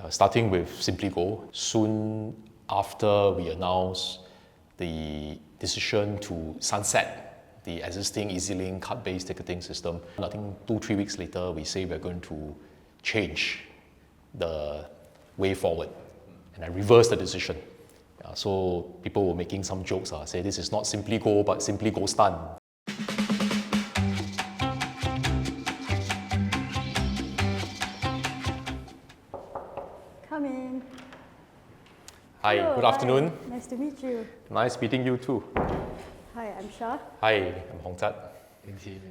starting with Simply Go. Soon after we announce the decision to sunset the existing EasyLink card-based ticketing system, I think 2-3 weeks later, we say we're going to change the way forward. And I reversed the decision. So people were making some jokes, say this is not Simply Go, but Simply Go Stun. Come in. Hi, Hello, good afternoon. Hi. Nice to meet you. Nice meeting you too. Hi, I'm Shah. Hi, I'm Hong Tat.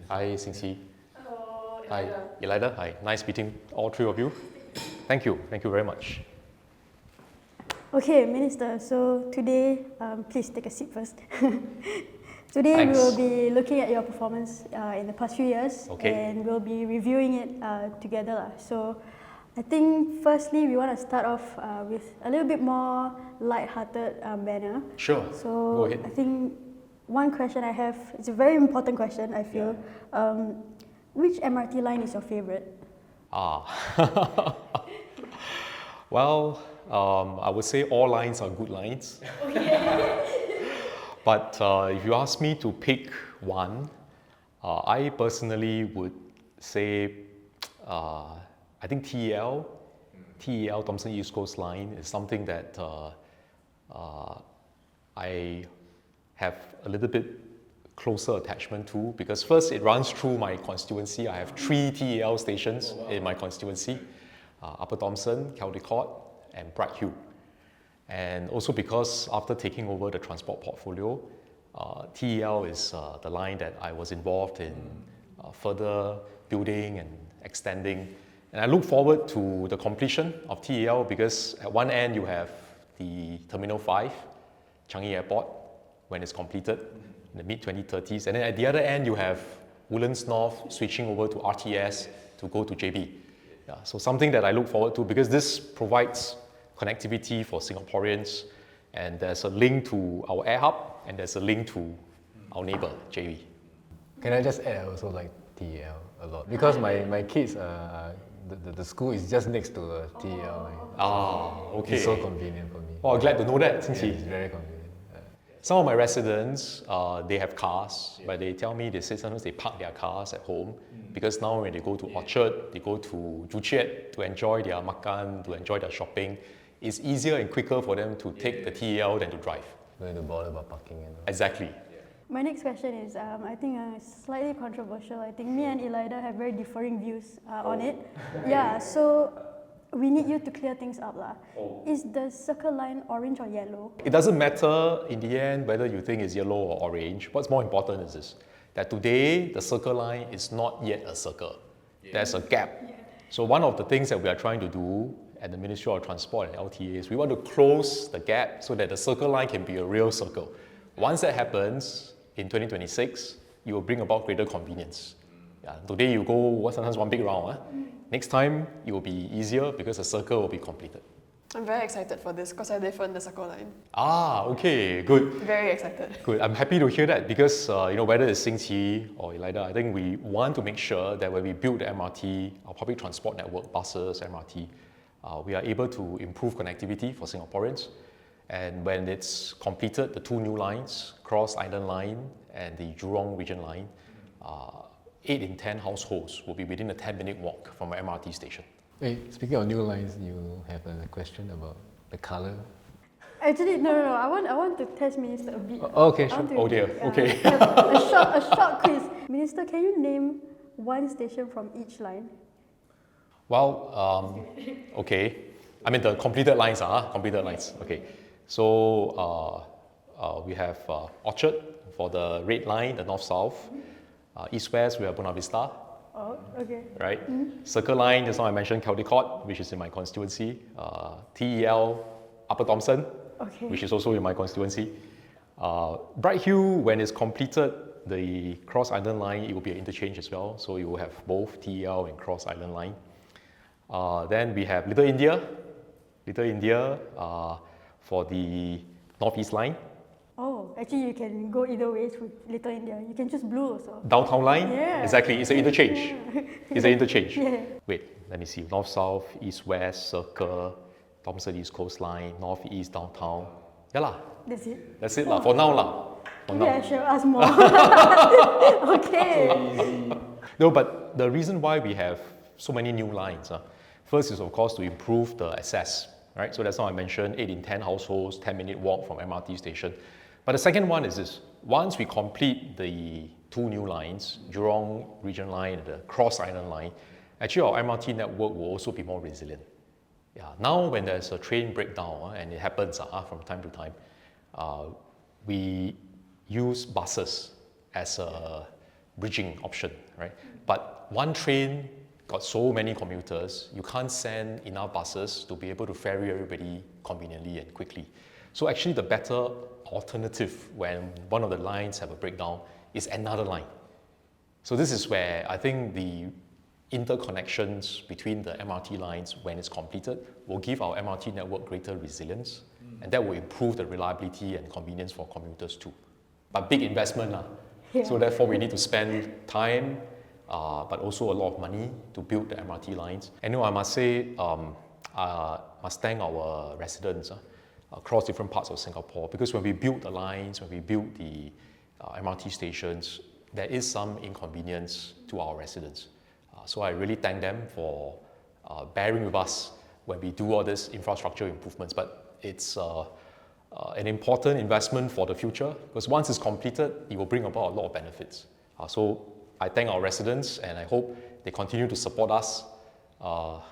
Hi, Sing Xi. Hello, Hi, Elida. Hi, nice meeting all three of you. Thank you very much. Okay, Minister, so today, please take a seat first. Today Thanks. we'll be looking at your performance in the past few years, and we'll be reviewing it together. So I think firstly we want to start off with a little bit more light-hearted manner. Sure, So go ahead. I think one question I have, it's a very important question I feel. Which MRT line is your favorite? Well, I would say all lines are good lines. But if you ask me to pick one, I personally would say, I think TEL, Thomson East Coast Line, is something that I have a little bit closer attachment to, because first it runs through my constituency. I have 3 TEL stations in my constituency, Upper Thomson, Caldecott, and Bright Hill. And also because after taking over the transport portfolio, TEL is the line that I was involved in further building and extending. And I look forward to the completion of TEL because at one end you have the Terminal 5, Changi Airport, when it's completed in the mid-2030s. And then at the other end you have Woodlands North switching over to RTS to go to JB. So something that I look forward to because this provides connectivity for Singaporeans, and there's a link to our air hub and there's a link to our neighbour, JB. Can I just add, I also like TEL a lot because my kids, the school is just next to a TEL. Okay. It's so convenient for me. Oh, glad to know that, Sing Xi. Yeah, it's very convenient. Some of my residents, they have cars, but they tell me, they say sometimes they park their cars at home because now when they go to Orchard, they go to Joo Chiat to enjoy their makan, to enjoy their shopping. It's easier and quicker for them to take the TEL than to drive. Don't need to bother about parking and all. Exactly. My next question is, I think slightly controversial. I think me and Elida have very differing views on it. Yeah, so we need you to clear things up. Is the circle line orange or yellow? It doesn't matter in the end whether you think it's yellow or orange. What's more important is this, that today the circle line is not yet a circle. There's a gap. So one of the things that we are trying to do at the Ministry of Transport and LTA is we want to close the gap so that the circle line can be a real circle. Once that happens, in 2026, it will bring about greater convenience. Today you go sometimes one big round. Next time, it will be easier because the circle will be completed. I'm very excited for this because I live on the circle line. Okay, good. Very excited. Good. I'm happy to hear that because whether it's Sing Xi or Elida, I think we want to make sure that when we build the MRT, our public transport network, buses, MRT, we are able to improve connectivity for Singaporeans. And when it's completed, the 2 new lines, Cross Island Line and the Jurong Region Line, 8 in 10 households will be within a 10-minute walk from an MRT station. Wait, speaking of new lines, you have a question about the colour? Actually, no. I want to test Minister a bit. Okay, sure. Oh dear, okay. A short quiz. Minister, can you name one station from each line? Well, okay. I mean the completed lines completed lines. Okay. So we have Orchard for the red line, the north-south. East-west, we have Buona Vista. Oh, okay. Right? Circle line, just now I mentioned Caldecott, which is in my constituency. TEL, Upper Thomson, which is also in my constituency. Bright Hill, when it's completed, the Cross Island Line, it will be an interchange as well. So you will have both TEL and Cross Island Line. Then we have Little India for the Northeast Line. Oh, actually you can go either ways with Little India. You can choose blue also. Downtown Line? Yeah. Exactly, it's an interchange. It's an interchange. Yeah. Wait, let me see, north-south, east-west, circle, Thomson East Coast Line, north-east, downtown. Yeah lah, That's it. that's it lah, for now lah. For Maybe now. I should ask more. Okay. No, but the reason why we have so many new lines, first is of course to improve the access, right? So that's how I mentioned 8 in 10 households, 10-minute walk from MRT station. But the second one is this, once we complete the 2 new lines, Jurong Region Line and the Cross Island Line, actually our MRT network will also be more resilient. Yeah, now when there's a train breakdown, and it happens from time to time, we use buses as a bridging option, right? But one train got so many commuters, you can't send enough buses to be able to ferry everybody conveniently and quickly. So actually the better alternative when one of the lines have a breakdown is another line. So this is where I think the interconnections between the MRT lines when it's completed will give our MRT network greater resilience, and that will improve the reliability and convenience for commuters too. But big investment, Yeah. so therefore we need to spend time, but also a lot of money to build the MRT lines. And I must say, must thank our residents across different parts of Singapore, because when we build the lines, when we build the MRT stations, there is some inconvenience to our residents. So I really thank them for bearing with us when we do all these infrastructure improvements. But it's an important investment for the future, because once it's completed, it will bring about a lot of benefits. So I thank our residents, and I hope they continue to support us.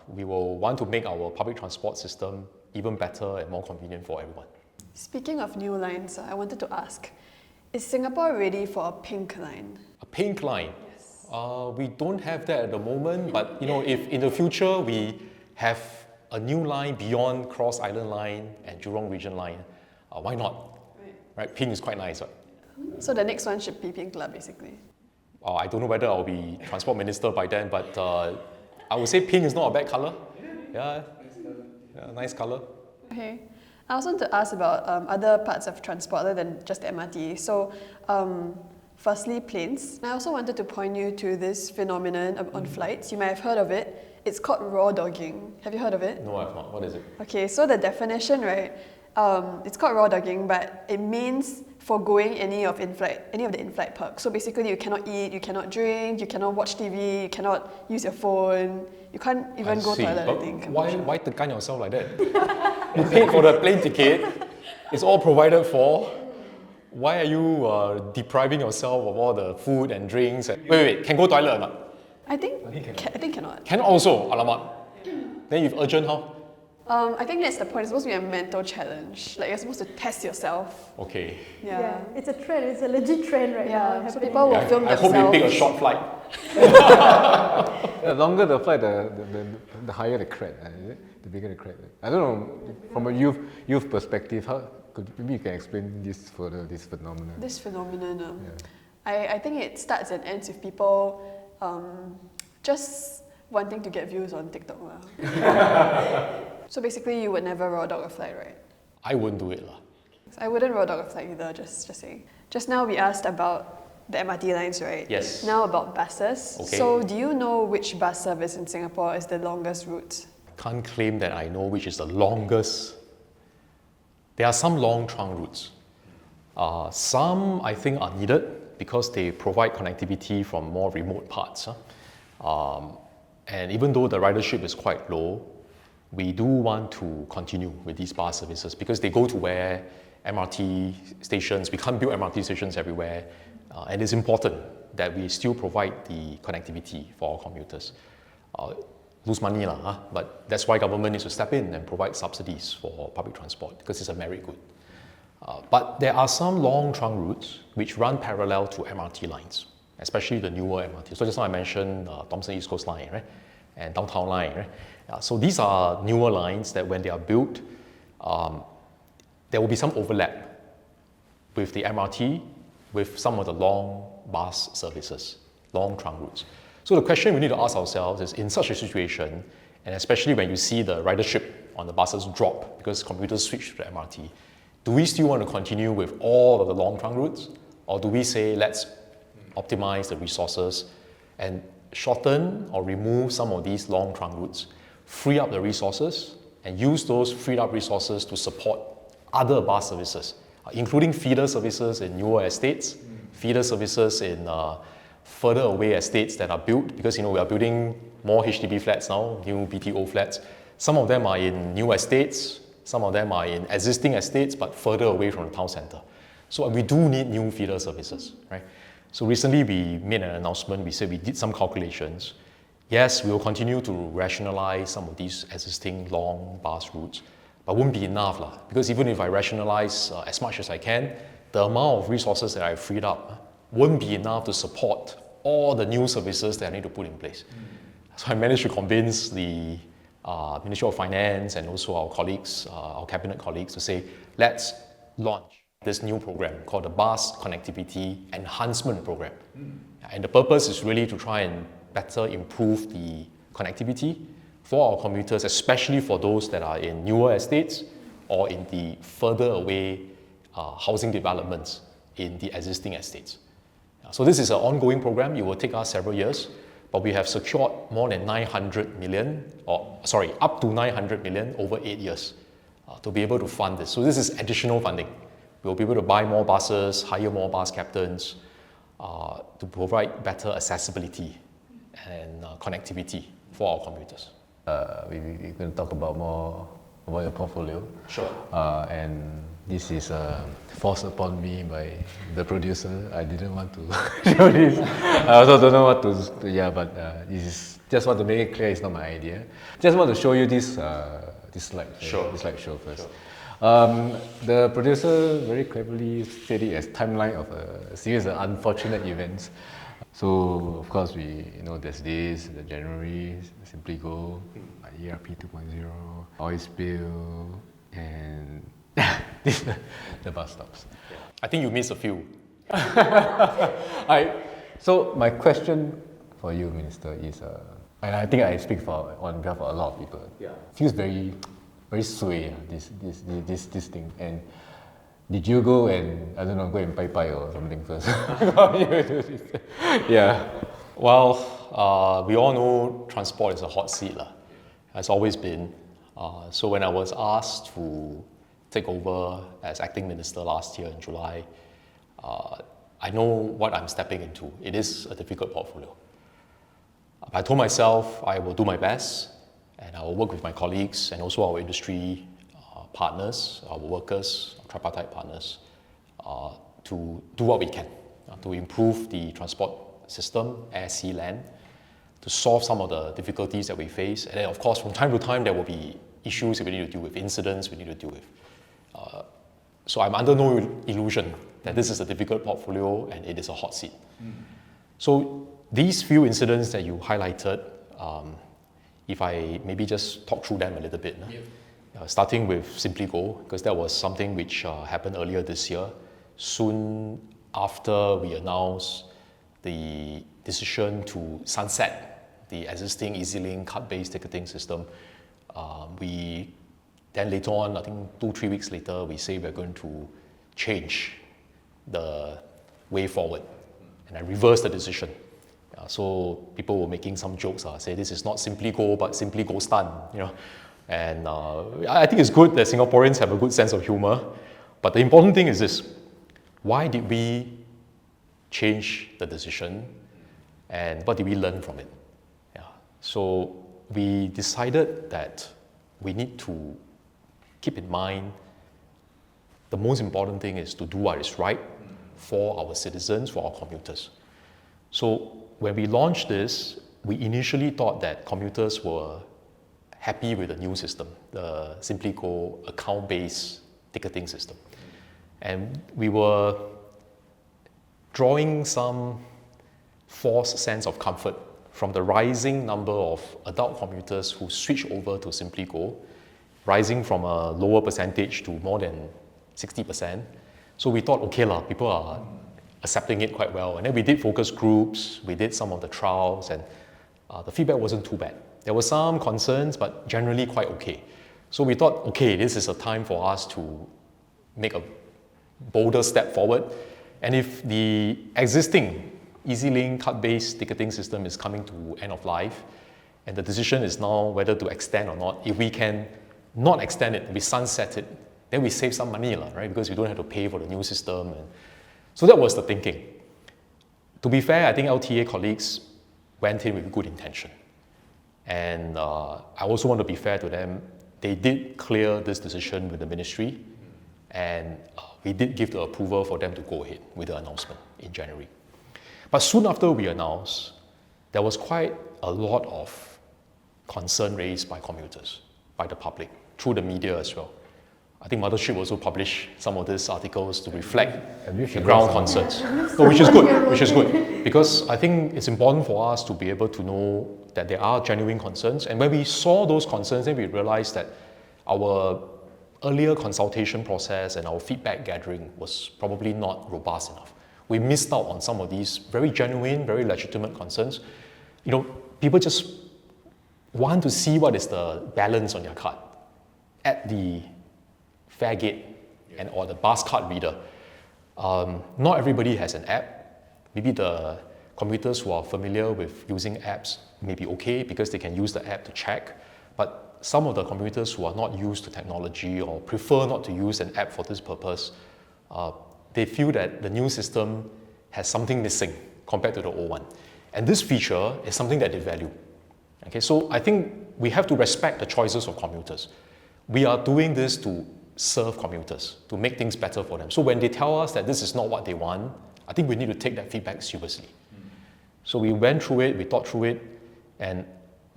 We will want to make our public transport system even better and more convenient for everyone. Speaking of new lines, I wanted to ask, is Singapore ready for a pink line? A pink line? Yes. We don't have that at the moment, but if in the future we have a new line beyond Cross Island Line and Jurong Region Line, why not? Right? Pink is quite nice. Right? So the next one should be pink lah, basically. I don't know whether I'll be transport minister by then, but I would say pink is not a bad color. Yeah, nice color. Okay. I also want to ask about other parts of transport other than just the MRT. So, firstly, planes. I also wanted to point you to this phenomenon on flights. You might have heard of it. It's called rawdogging. Have you heard of it? No, I've not. What is it? Okay, so the definition, right? It's called rawdogging, but it means foregoing any of the in-flight perks. So basically, you cannot eat, you cannot drink, you cannot watch TV, you cannot use your phone, you can't even go toilet. But I think. why tekan yourself like that? You paid for the plane ticket. It's all provided for. Why are you depriving yourself of all the food and drinks? Wait, can go toilet or not? I think cannot. Can also, alamak. Then if urgent, how? I think that's the point. It's supposed to be a mental challenge. Like you're supposed to test yourself. Okay. Yeah. It's a trend. It's a legit trend right now. Yeah. So happening. people will film I hope themselves. they take a short flight. The longer the flight, the higher the crack, is it? The bigger the crack. I don't know, from a youth perspective, maybe you can explain this further, this phenomenon. This phenomenon. I think it starts and ends with people just wanting to get views on TikTok. So basically, you would never raw dog a flight, right? I wouldn't do it. I wouldn't raw dog a flight either, just saying. Just now we asked about the MRT lines, right? Yes. Now about buses. Okay. So do you know which bus service in Singapore is the longest route? Can't claim that I know which is the longest. There are some long trunk routes. Some I think are needed because they provide connectivity from more remote parts. And even though the ridership is quite low, we do want to continue with these bus services because they go to where MRT stations, we can't build MRT stations everywhere, and it's important that we still provide the connectivity for our commuters. Lose money lah, but that's why government needs to step in and provide subsidies for public transport because it's a merit good. But there are some long trunk routes which run parallel to MRT lines, especially the newer MRT. So just now I mentioned Thomson East Coast Line, right? And Downtown Line, right? So these are newer lines that when they are built, there will be some overlap with the MRT, with some of the long bus services, long trunk routes. So the question we need to ask ourselves is, in such a situation, and especially when you see the ridership on the buses drop because commuters switch to the MRT, do we still want to continue with all of the long trunk routes? Or do we say, let's optimize the resources and shorten or remove some of these long trunk routes, free up the resources, and use those freed up resources to support other bus services, including feeder services in newer estates, feeder services in further away estates that are built, because we are building more HDB flats now, new BTO flats. Some of them are in new estates, some of them are in existing estates, but further away from the town centre. So we do need new feeder services, right? So recently we made an announcement, we said we did some calculations. Yes, we will continue to rationalize some of these existing long bus routes, but won't be enough because even if I rationalize as much as I can, the amount of resources that I freed up won't be enough to support all the new services that I need to put in place. So I managed to convince the Ministry of Finance and also our colleagues, our cabinet colleagues, to say, let's launch this new program called the Bus Connectivity Enhancement Program. And the purpose is really to try and better improve the connectivity for our commuters, especially for those that are in newer estates or in the further away housing developments in the existing estates. So this is an ongoing program. It will take us several years, but we have secured more than 900 million, up to 900 million over 8 years to be able to fund this. So this is additional funding. We'll be able to buy more buses, hire more bus captains to provide better accessibility and connectivity for our commuters. We're going to talk about more about your portfolio. Sure. And this is forced upon me by the producer. I didn't want to show this. I also don't know what to but this is just want to make it clear it's not my idea. Just want to show you this slide. Sure. This slide show first. Sure. The producer very cleverly said it as timeline of a series of unfortunate events. So of course there's this, the January, Simply Go, ERP 2.0, oil spill, and the bus stops. I think you missed a few. So my question for you, Minister, is, and I think I speak on behalf of a lot of people. Yeah. Feels very, very sway this thing. And did you go and go and pai or something first? Yeah. Well, we all know transport is a hot seat, has always been. So when I was asked to take over as acting minister last year in July, I know what I'm stepping into. It is a difficult portfolio. I told myself I will do my best, and I will work with my colleagues and also our industry partners, our workers, our tripartite partners, to do what we can to improve the transport system, air, sea, land, to solve some of the difficulties that we face. And then, of course, from time to time, there will be issues that we need to deal with, incidents we need to deal with. So I'm under no illusion that this is a difficult portfolio and it is a hot seat. So these few incidents that you highlighted, if I maybe just talk through them a little bit. Starting with Simply Go, because that was something which happened earlier this year. Soon after we announced the decision to sunset the existing EasyLink card-based ticketing system, then later on, I think 2-3 weeks later, we say we're going to change the way forward. And I reversed the decision. So people were making some jokes, say this is not Simply Go, but Simply Go Stun, And I think it's good that Singaporeans have a good sense of humor. But the important thing is this: why did we change the decision, and what did we learn from it? So we decided that we need to keep in mind the most important thing is to do what is right for our citizens, for our commuters. So when we launched this, we initially thought that commuters were happy with the new system, the Simply Go account-based ticketing system. And we were drawing some false sense of comfort from the rising number of adult commuters who switch over to Simply Go, rising from a lower percentage to more than 60%. So we thought, okay, people are accepting it quite well. And then we did focus groups, we did some of the trials, and the feedback wasn't too bad. There were some concerns, but generally quite okay. So we thought, okay, this is a time for us to make a bolder step forward. And if the existing EasyLink card-based ticketing system is coming to end of life, and the decision is now whether to extend or not. If we can not extend it, we sunset it, then we save some money, right? Because we don't have to pay for the new system. And so that was the thinking. To be fair, I think LTA colleagues went in with good intention. And I also want to be fair to them. They did clear this decision with the ministry, and we did give the approval for them to go ahead with the announcement in January. But soon after we announced, there was quite a lot of concern raised by commuters, by the public, through the media as well. I think Mothership also published some of these articles to reflect the ground concerns. No, which is good, because I think it's important for us to be able to know that there are genuine concerns. And when we saw those concerns, then we realized that our earlier consultation process and our feedback gathering was probably not robust enough. We missed out on some of these very genuine, very legitimate concerns. You know, people just want to see what is the balance on their card at the fare gate and or the bus card reader. Not everybody has an app. Maybe the commuters who are familiar with using apps may be okay because they can use the app to check. But some of the commuters who are not used to technology or prefer not to use an app for this purpose, they feel that the new system has something missing compared to the old one. And this feature is something that they value. Okay, so I think we have to respect the choices of commuters. We are doing this to serve commuters, to make things better for them. So when they tell us that this is not what they want, I think we need to take that feedback seriously. So we went through it, we thought through it, and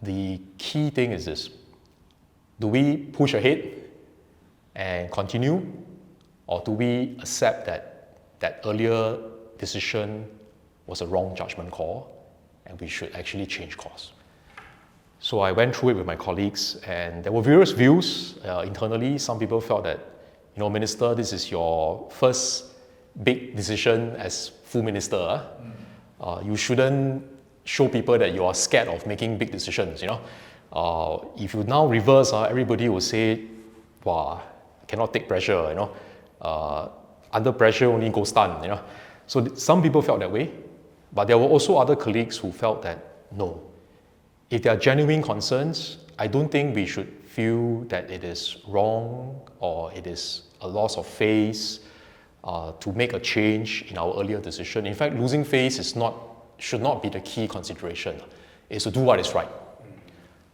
the key thing is this. Do we push ahead and continue, or do we accept that that earlier decision was a wrong judgment call and we should actually change course? So I went through it with my colleagues, and there were various views internally. Some people felt that, you know, Minister, this is your first big decision as full minister. You shouldn't show people that you are scared of making big decisions, you know. If you now reverse, everybody will say, wow, cannot take pressure, you know. Under pressure only go stun, you know. So some people felt that way, but there were also other colleagues who felt that, no, if there are genuine concerns, I don't think we should feel that it is wrong or it is a loss of face to make a change in our earlier decision. In fact, losing face should not be the key consideration. It's to do what is right.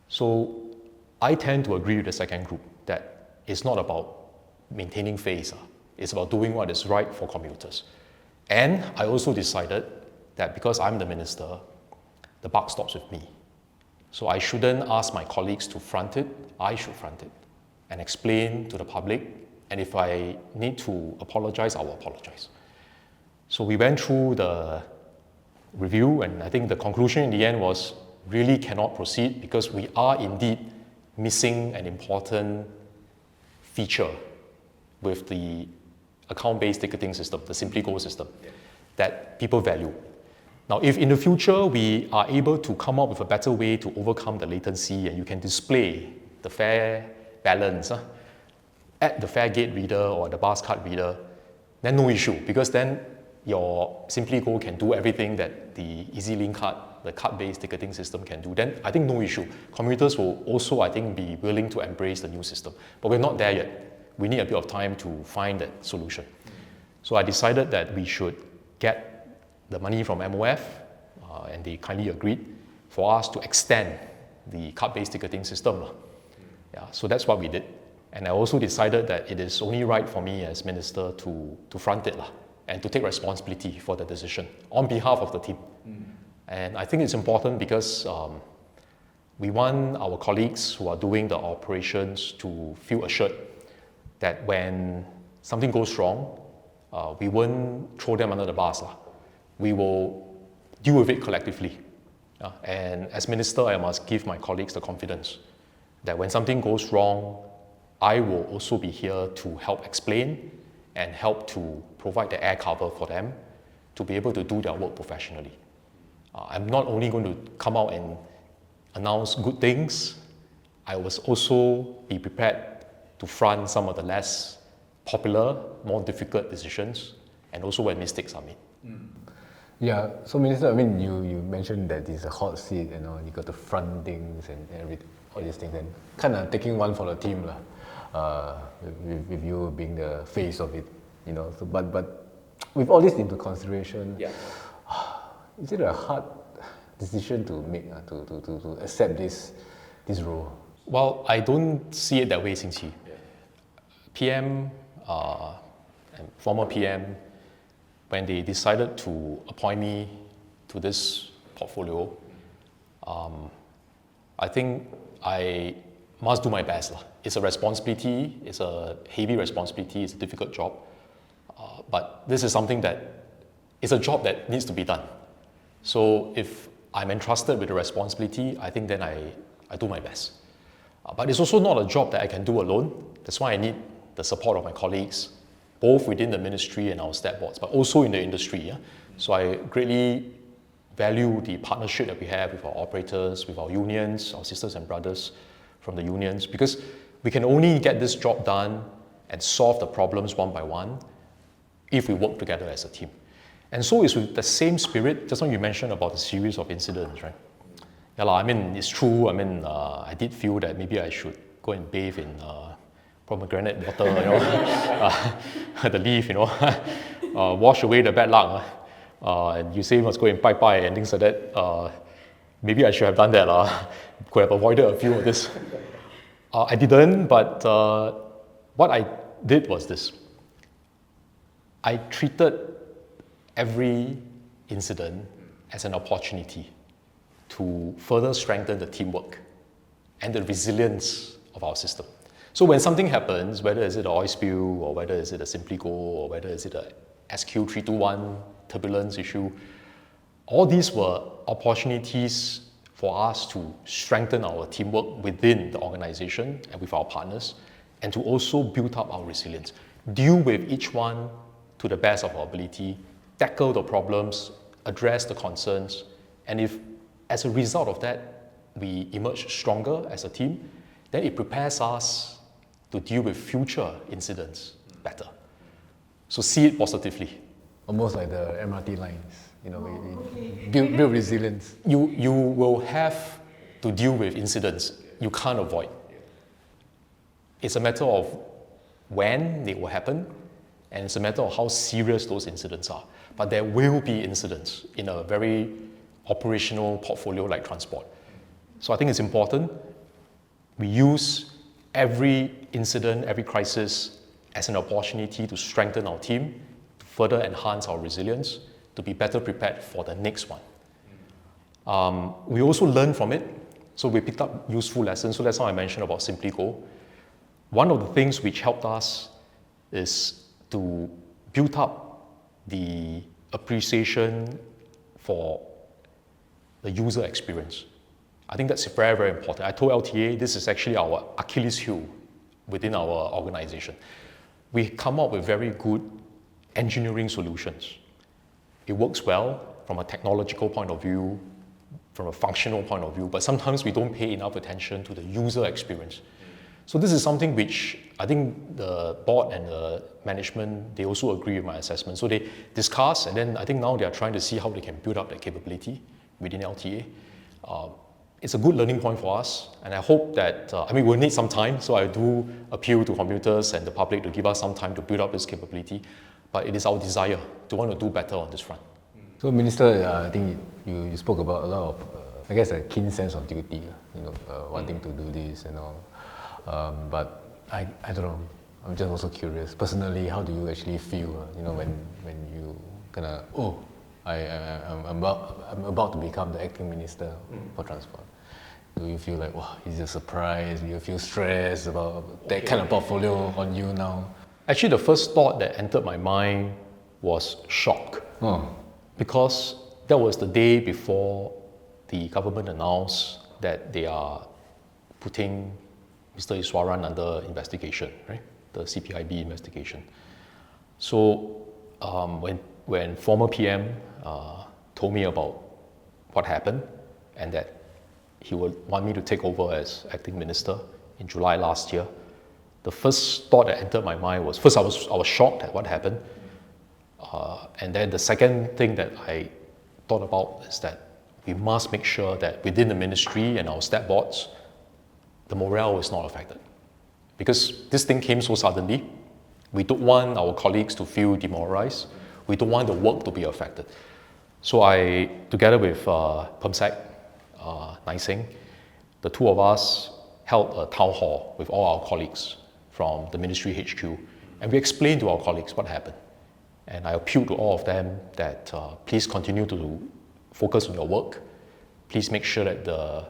So I tend to agree with the second group that it's not about maintaining face. It's about doing what is right for commuters. And I also decided that because I'm the minister, the buck stops with me. So I shouldn't ask my colleagues to front it, I should front it and explain to the public. And if I need to apologize, I will apologize. So we went through the review, and I think the conclusion in the end was really cannot proceed because we are indeed missing an important feature with the account-based ticketing system, the SimplyGo system, that people value. Now, if in the future we are able to come up with a better way to overcome the latency and you can display the fare balance at the fare gate reader or the bus card reader, then no issue, because then your SimplyGo can do everything that the EasyLink card, the card-based ticketing system can do. Then I think no issue. Commuters will also, I think, be willing to embrace the new system. But we're not there yet. We need a bit of time to find that solution. So I decided that we should get the money from MOF, and they kindly agreed for us to extend the card-based ticketing system. Yeah, so that's what we did. And I also decided that it is only right for me as minister to front it and to take responsibility for the decision on behalf of the team. And I think it's important because we want our colleagues who are doing the operations to feel assured that when something goes wrong, we won't throw them under the bus. We will deal with it collectively. And as minister, I must give my colleagues the confidence that when something goes wrong, I will also be here to help explain and help to provide the air cover for them to be able to do their work professionally. I'm not only going to come out and announce good things, I will also be prepared to front some of the less popular, more difficult decisions, and also when mistakes are made. Yeah, so Minister, I mean, you mentioned that it's a hot seat, you got to front things and all these things, and kind of taking one for the team, with you being the face of it, So, but with all this into consideration, is it a hard decision to make, to accept this role? Well, I don't see it that way, Xing Qi. PM and former PM, when they decided to appoint me to this portfolio, I think I must do my best. It's a responsibility, it's a heavy responsibility, it's a difficult job. But this is something that is a job that needs to be done. So if I'm entrusted with the responsibility, I think then I do my best. But it's also not a job that I can do alone. That's why I need the support of my colleagues, both within the ministry and our stat boards, but also in the industry. Yeah? So I greatly value the partnership that we have with our operators, with our unions, our sisters and brothers from the unions, because we can only get this job done and solve the problems one by one if we work together as a team. And so it's with the same spirit. Just now you mentioned about the series of incidents, right? Yeah, I mean, it's true. I mean, I did feel that maybe I should go and bathe in pomegranate water, the leaf, wash away the bad luck. And you say you must go and bye and things like that. Maybe I should have done that. Could have avoided a few of this. I didn't, but what I did was this. I treated every incident as an opportunity to further strengthen the teamwork and the resilience of our system. So when something happens, whether it's an oil spill, or whether it's a Simply Go, or whether it's a SQ321 turbulence issue, all these were opportunities for us to strengthen our teamwork within the organization and with our partners, and to also build up our resilience, deal with each one to the best of our ability, tackle the problems, address the concerns, and if as a result of that we emerge stronger as a team, then it prepares us to deal with future incidents better. So see it positively. Almost like the MRT lines, build resilience. You will have to deal with incidents you can't avoid. It's a matter of when they will happen, and it's a matter of how serious those incidents are. But there will be incidents in a very operational portfolio like transport. So I think it's important we use every incident, every crisis as an opportunity to strengthen our team, to further enhance our resilience, to be better prepared for the next one. We also learn from it, so we picked up useful lessons. So that's how I mentioned about Simply Go. One of the things which helped us is to build up the appreciation for the user experience. I think that's very, very important. I told LTA this is actually our Achilles heel within our organization. We come up with very good engineering solutions. It works well from a technological point of view, from a functional point of view, but sometimes we don't pay enough attention to the user experience. So this is something which I think the board and the management, they also agree with my assessment. So they discuss, and then I think now they are trying to see how they can build up that capability within LTA. It's a good learning point for us, and I hope that, we'll need some time, so I do appeal to commuters and the public to give us some time to build up this capability, but it is our desire to want to do better on this front. So Minister, I think you spoke about a lot of, a keen sense of duty, wanting to do this and all. But I don't know, I'm just also curious, personally, how do you actually feel, when you I'm about to become the acting minister for transport. Do you feel like, wow, is it a surprise? Do you feel stressed about that kind of portfolio on you now? Actually, the first thought that entered my mind was shock. Because that was the day before the government announced that they are putting Mr. Iswaran under investigation, right? The CPIB investigation. So when former PM told me about what happened and that he would want me to take over as acting minister in July last year, the first thought that entered my mind was, first I was shocked at what happened, and then the second thing that I thought about is that we must make sure that within the ministry and our step boards, the morale is not affected. Because this thing came so suddenly, we don't want our colleagues to feel demoralized. We don't want the work to be affected. So I, together with PERMSEC, Nising, the two of us held a town hall with all our colleagues from the ministry HQ, and we explained to our colleagues what happened. And I appealed to all of them that please continue to focus on your work. Please make sure that the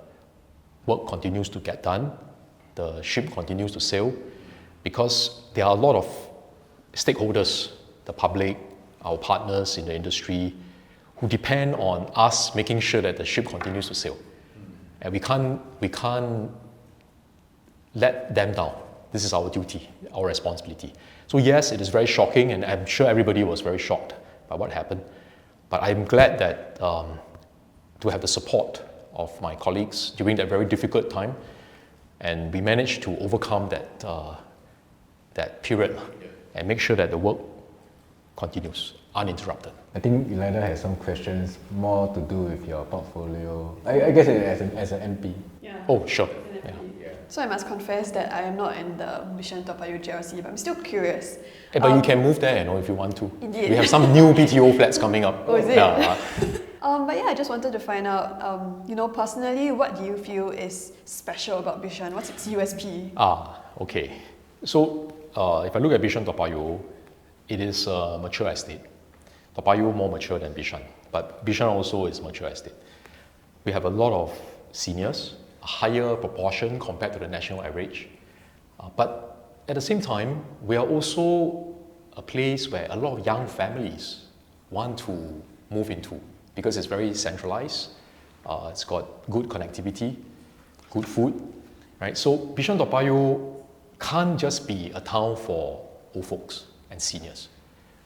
work continues to get done, the ship continues to sail, because there are a lot of stakeholders, the public, our partners in the industry, who depend on us making sure that the ship continues to sail. And we can't let them down. This is our duty, our responsibility. So yes, it is very shocking, and I'm sure everybody was very shocked by what happened. But I'm glad that to have the support of my colleagues during that very difficult time, and we managed to overcome that period and make sure that the work continues uninterrupted. I think Elida has some questions more to do with your portfolio. I guess as an MP. Yeah. Oh, sure. Yeah. So I must confess that I am not in the Bishan Toa Payoh GLC, but I'm still curious. But you can move there, if you want to. Indeed. We have some new BTO flats coming up. Oh, is it? Yeah. But yeah, I just wanted to find out, personally, what do you feel is special about Bishan? What's its USP? Okay. So if I look at Bishan Toa Payoh, it is a mature estate. Toa Payoh more mature than Bishan, but Bishan also is mature estate. We have a lot of seniors, a higher proportion compared to the national average. But at the same time, we are also a place where a lot of young families want to move into because it's very centralized. It's got good connectivity, good food, right? So Bishan Toa Payoh can't just be a town for old folks and seniors.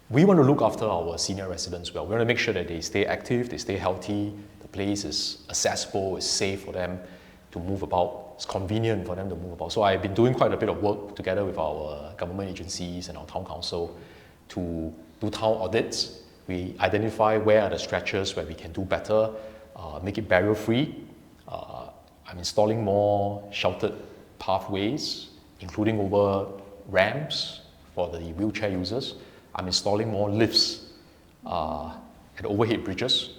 We want to look after our senior residents well. We want to make sure that they stay active, they stay healthy, the place is accessible, it's safe for them to move about, it's convenient for them to move about. So I've been doing quite a bit of work together with our government agencies and our town council to do town audits. We identify where are the stretches where we can do better, make it barrier-free. I'm installing more sheltered pathways, including over ramps for the wheelchair users. I'm installing more lifts at overhead bridges.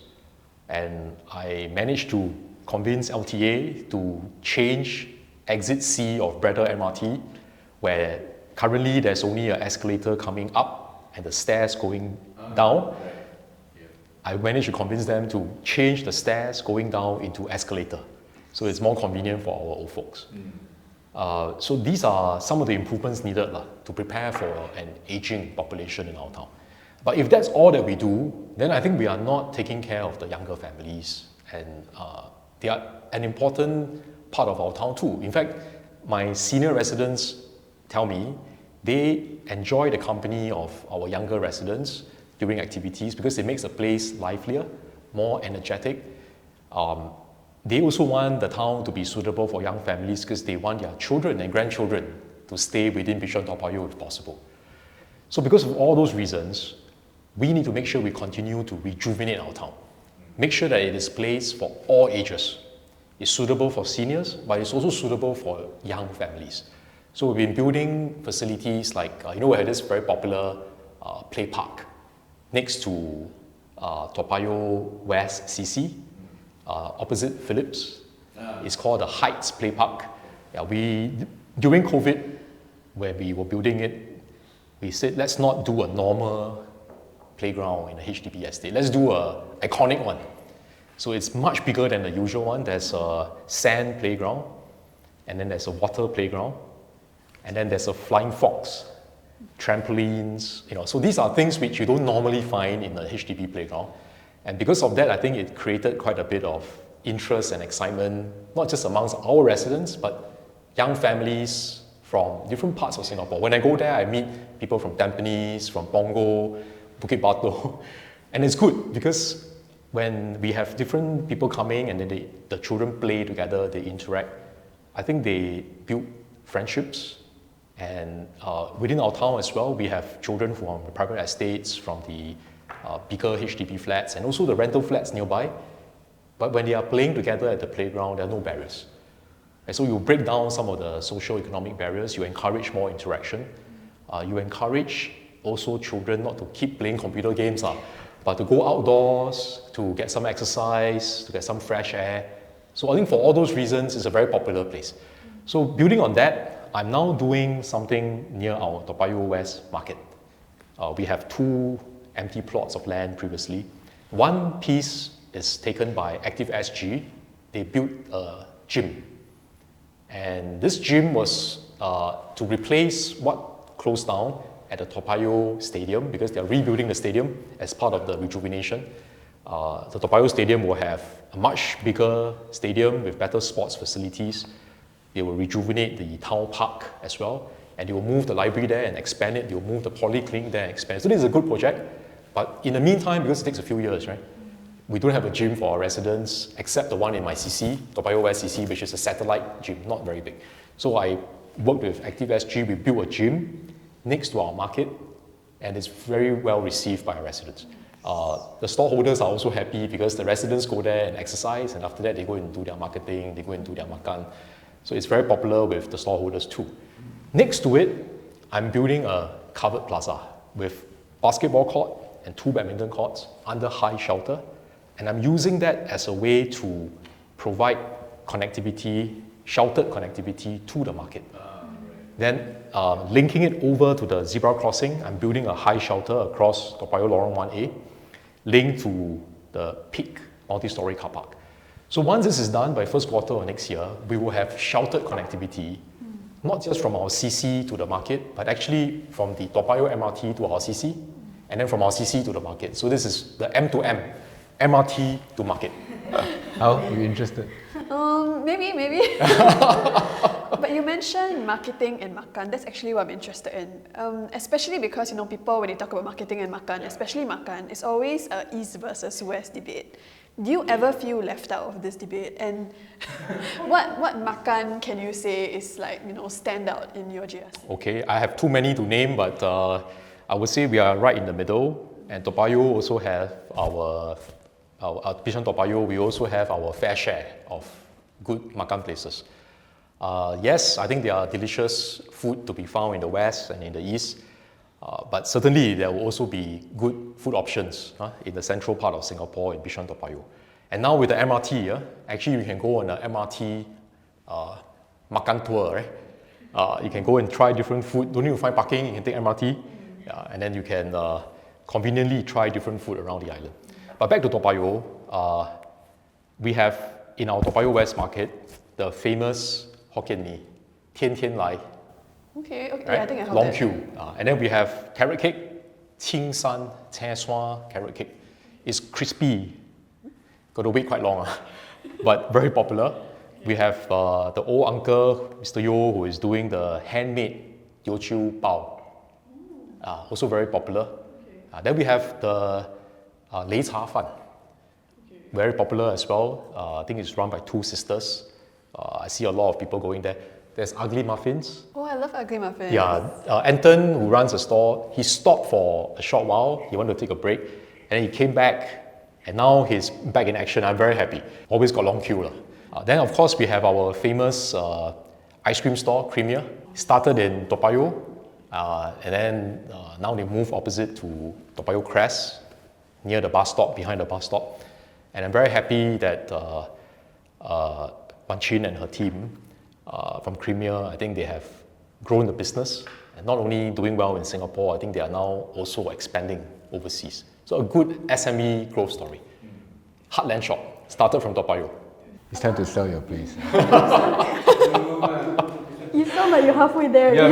And I managed to convince LTA to change exit C of Breda MRT, where currently there's only an escalator coming up and the stairs going down. I managed to convince them to change the stairs going down into escalator. So it's more convenient for our old folks. So these are some of the improvements needed to prepare for an aging population in our town. But if that's all that we do, then I think we are not taking care of the younger families, and they are an important part of our town too. In fact, my senior residents tell me they enjoy the company of our younger residents during activities because it makes the place livelier, more energetic. They also want the town to be suitable for young families because they want their children and grandchildren to stay within Bishan Toa Payoh if possible. So because of all those reasons, we need to make sure we continue to rejuvenate our town. Make sure that it is placed for all ages. It's suitable for seniors, but it's also suitable for young families. So we've been building facilities like, we have this very popular play park next to Toa Payoh West CC, opposite Phillips. It's called the Heights Play Park. Yeah, during COVID, when we were building it, we said, let's not do a normal playground in a HDB estate. Let's do an iconic one. So it's much bigger than the usual one. There's a sand playground, and then there's a water playground, and then there's a flying fox, trampolines, So these are things which you don't normally find in a HDB playground. And because of that, I think it created quite a bit of interest and excitement, not just amongst our residents, but young families from different parts of Singapore. When I go there, I meet people from Tampines, from Punggol, Bukit Batok. And it's good because when we have different people coming and then the children play together, they interact, I think they build friendships. And within our town as well, we have children from the private estates, from the bigger HDB flats, and also the rental flats nearby. But when they are playing together at the playground, there are no barriers. And so you break down some of the socio-economic barriers, you encourage more interaction, you encourage also children not to keep playing computer games, but to go outdoors, to get some exercise, to get some fresh air. So I think for all those reasons, it's a very popular place. So building on that, I'm now doing something near our Toa Payoh West market. We have 2 empty plots of land previously. One piece is taken by Active SG. They built a gym. And this gym was to replace what closed down at the Toa Payoh Stadium, because they are rebuilding the stadium as part of the rejuvenation. The Toa Payoh Stadium will have a much bigger stadium with better sports facilities. They will rejuvenate the town park as well, and they will move the library there and expand it. They will move the polyclinic there and expand it. So this is a good project, but in the meantime, because it takes a few years, right? We don't have a gym for our residents, except the one in my CC, Toa Payoh West CC, which is a satellite gym, not very big. So I worked with Active SG, we built a gym next to our market, and it's very well received by our residents. The storeholders are also happy because the residents go there and exercise, and after that they go and do their marketing, they go and do their makan. So it's very popular with the storeholders too. Next to it, I'm building a covered plaza with basketball court and 2 badminton courts under high shelter, and I'm using that as a way to provide connectivity, sheltered connectivity to the market. Then linking it over to the zebra crossing, I'm building a high shelter across Toa Payoh Lorong 1A, linked to the peak multi-story car park. So once this is done by first quarter of next year, we will have sheltered connectivity, not just from our CC to the market, but actually from the Toa Payoh MRT to our CC, and then from our CC to the market. So this is the M to M, MRT to market. How? You interested? Maybe. But you mentioned marketing and makan. That's actually what I'm interested in. Especially because, people, when they talk about marketing and makan, especially makan, it's always a East versus West debate. Do you ever feel left out of this debate? And what makan can you say is stand out in your GRC? Okay, I have too many to name, but I would say we are right in the middle. And Toa Payoh also have our Bishan Toa Payoh, we also have our fair share of good makan places. Yes, I think there are delicious food to be found in the West and in the East, but certainly there will also be good food options in the central part of Singapore, in Bishan Toa Payoh. And now with the MRT, actually you can go on an MRT makan tour, right? You can go and try different food, don't need to find parking, you can take MRT, and then you can conveniently try different food around the island. But back to Toa Payoh, we have in our Toa Payoh West market the famous Hokkien mee, Tian Tian Lai. Okay, Right? yeah, I think I heard Long that. queue. And then we have carrot cake, Qing San Cai Sua carrot cake. It's crispy. Got to wait quite long, but very popular. We have the old uncle, Mr. Yo, who is doing the handmade Teochew Bao. Also very popular. Then we have the Lei Cha Fan. Very popular as well. I think it's run by 2 sisters. I see a lot of people going there. There's Ugly Muffins. Oh, I love ugly muffins. Yeah, Anton, who runs the store, he stopped for a short while. He wanted to take a break, and then he came back, and now he's back in action. I'm very happy. Always got long queue. Then, of course, we have our famous ice cream store, Creamier. Started in Toa Payoh, and then now they move opposite to Toa Payoh Crest, near the bus stop, behind the bus stop. And I'm very happy that Wan Chin and her team from Creamier, I think they have grown the business, and not only doing well in Singapore, I think they are now also expanding overseas. So a good SME growth story. Heartland Shop, started from Toa Payoh. It's time to sell your place. You sound like you're halfway there. Yeah,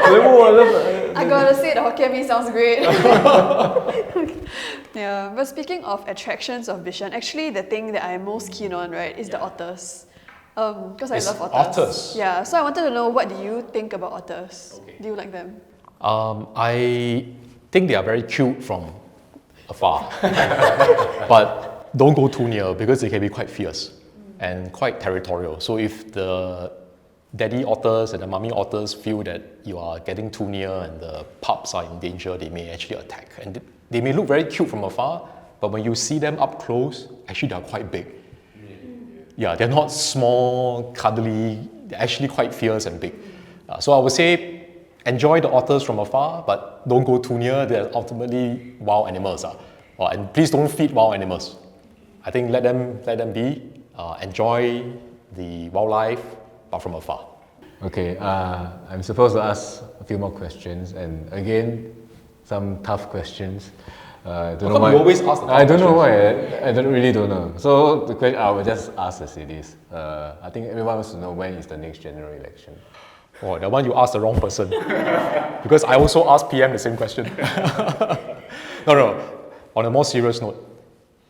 already. I gotta say, the Hokkien Mee sounds great. Yeah, but speaking of attractions of Bishan, actually the thing that I'm most keen on, right, is the otters. Because I It's love otters. otters? Yeah, so I wanted to know, what do you think about otters? Okay. Do you like them? I think they are very cute from afar, but don't go too near because they can be quite fierce and quite territorial. So if the daddy otters and the mummy otters feel that you are getting too near and the pups are in danger, they may actually attack. And they may look very cute from afar, but when you see them up close, actually they're quite big. Yeah, they're not small, cuddly, they're actually quite fierce and big. So I would say enjoy the otters from afar, but don't go too near. They're ultimately wild animals. And please don't feed wild animals. I think let them be, enjoy the wildlife, but from afar. Okay, I'm supposed to ask a few more questions, and again, some tough questions. Don't know why. You always ask the tough I don't know questions? why. I really don't know. So the question, I will just ask the cities. I think everyone wants to know when is the next general election. Oh, that one you asked the wrong person. Because I also asked PM the same question. No. On a more serious note,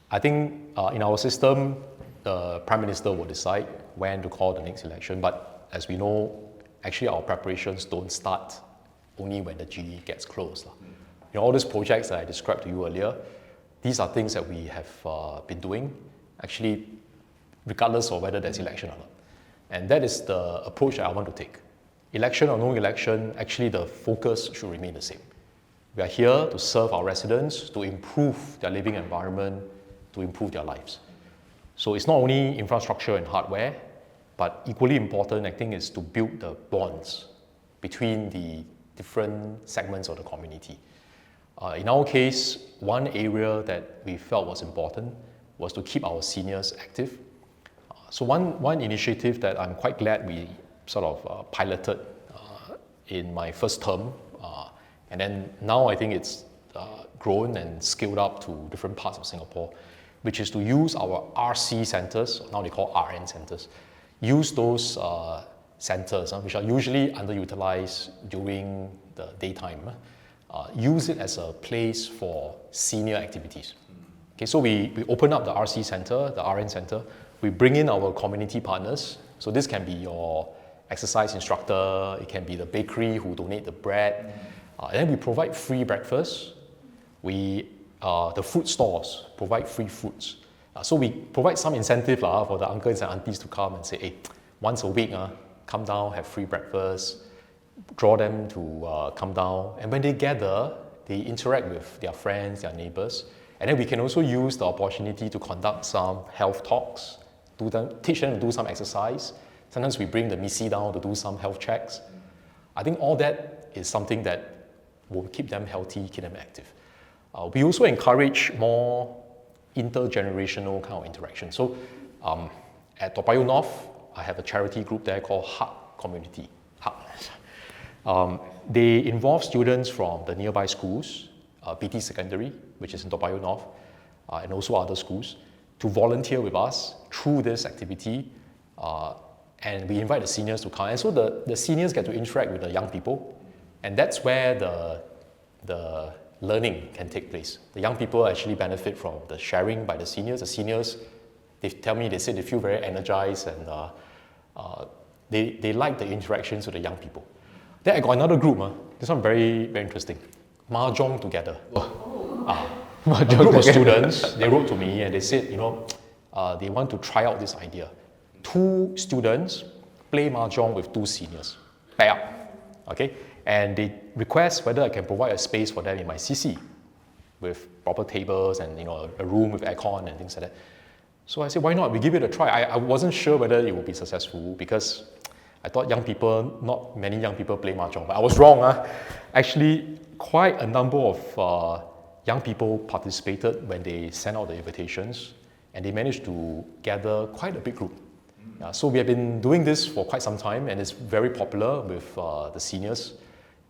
I think in our system, the Prime Minister will decide when to call the next election. But as we know, actually our preparations don't start only when the GE gets closed. You know, all these projects that I described to you earlier, these are things that we have been doing, actually, regardless of whether there's election or not. And that is the approach that I want to take. Election or no election, actually the focus should remain the same. We are here to serve our residents, to improve their living environment, to improve their lives. So it's not only infrastructure and hardware, but equally important, I think, is to build the bonds between the different segments of the community. In our case, one area that we felt was important was to keep our seniors active. So one initiative that I'm quite glad we sort of piloted in my first term, and then now I think it's grown and scaled up to different parts of Singapore, which is to use our RC centers, now they call RN centers, use those centers, which are usually underutilized during the daytime, use it as a place for senior activities. Okay, so we open up the RC center, the RN center, we bring in our community partners. So this can be your exercise instructor, it can be the bakery who donate the bread, and then we provide free breakfast. The food stores provide free foods. So we provide some incentive for the uncles and aunties to come and say, hey, once a week, come down, have free breakfast, draw them to come down. And when they gather, they interact with their friends, their neighbors. And then we can also use the opportunity to conduct some health talks, teach them to do some exercise. Sometimes we bring the Missy down to do some health checks. I think all that is something that will keep them healthy, keep them active. We also encourage more intergenerational kind of interaction. So at Toa Payoh North, I have a charity group there called Hub Community. Hub. They involve students from the nearby schools, BT Secondary, which is in Toa Payoh North, and also other schools, to volunteer with us through this activity. And we invite the seniors to come. And so the seniors get to interact with the young people. And that's where the learning can take place. The young people actually benefit from the sharing by the seniors. The seniors, they tell me, they say they feel very energized and they like the interactions with the young people. Then I got another group, this one very, very interesting. Mahjong together. A group of students, they wrote to me and they said, they want to try out this idea. 2 students play Mahjong with 2 seniors, pair up, okay? And they request whether I can provide a space for them in my CC with proper tables and a room with aircon and things like that. So I said, why not? We give it a try. I wasn't sure whether it would be successful because I thought not many young people play Mahjong, but I was wrong. Actually, quite a number of young people participated when they sent out the invitations, and they managed to gather quite a big group. So we have been doing this for quite some time, and it's very popular with the seniors.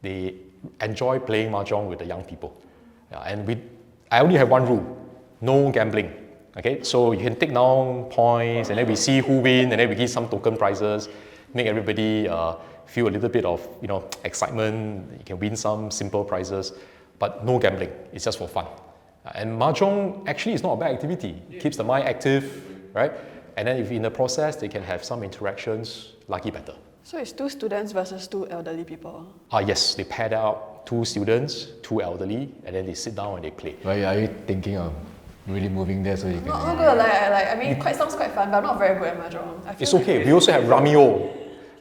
They enjoy playing Mahjong with the young people. And I only have one rule, no gambling. Okay, so you can take down points, and then we see who win, and then we give some token prizes, make everybody feel a little bit of excitement. You can win some simple prizes, but no gambling. It's just for fun. And Mahjong actually is not a bad activity. It keeps the mind active, right? And then if in the process they can have some interactions, lucky better. So it's 2 students versus 2 elderly people? Yes, they paired out 2 students, 2 elderly, and then they sit down and they play. Why are you thinking of really moving there so you can... Not good. I mean, sounds quite fun, but I'm not very good at Mahjong. It's okay. We also have Ramio.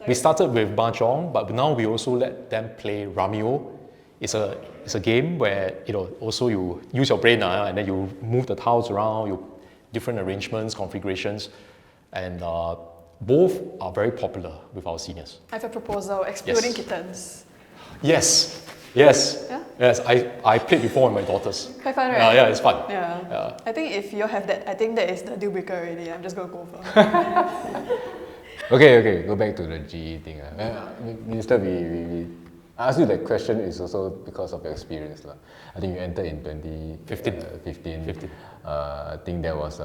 We started with mahjong, but now we also let them play ramio. It's a game where also you use your brain and then you move the tiles around, you different arrangements, configurations, and both are very popular with our seniors. I have a proposal, exploding Yes. kittens. Yes. Yeah? Yes. I played before with my daughters. Quite fun, right? Yeah, it's fun. Yeah. I think if you have that, I think that is the deal breaker already. I'm just going to go for Okay, go back to the GE thing. Minister, we asked you that question is also because of your experience. I think you entered in 2015. I think there was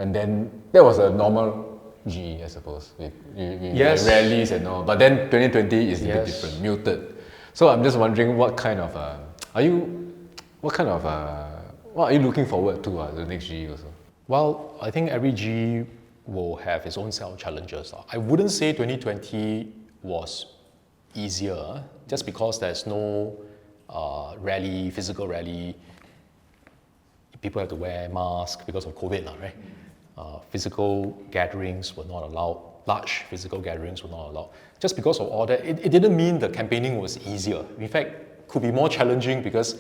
and then there was a normal GE, I suppose, with Yes. rallies and all. But then 2020 is a bit Yes. different, muted. So I'm just wondering what are you looking forward to the next GE also? Well, I think every G will have its own set of challenges. I wouldn't say 2020 was easier just because there's no physical rally. People have to wear masks because of COVID, right? Physical gatherings were not allowed. Large physical gatherings were not allowed. Just because of all that, it didn't mean the campaigning was easier. In fact, it could be more challenging because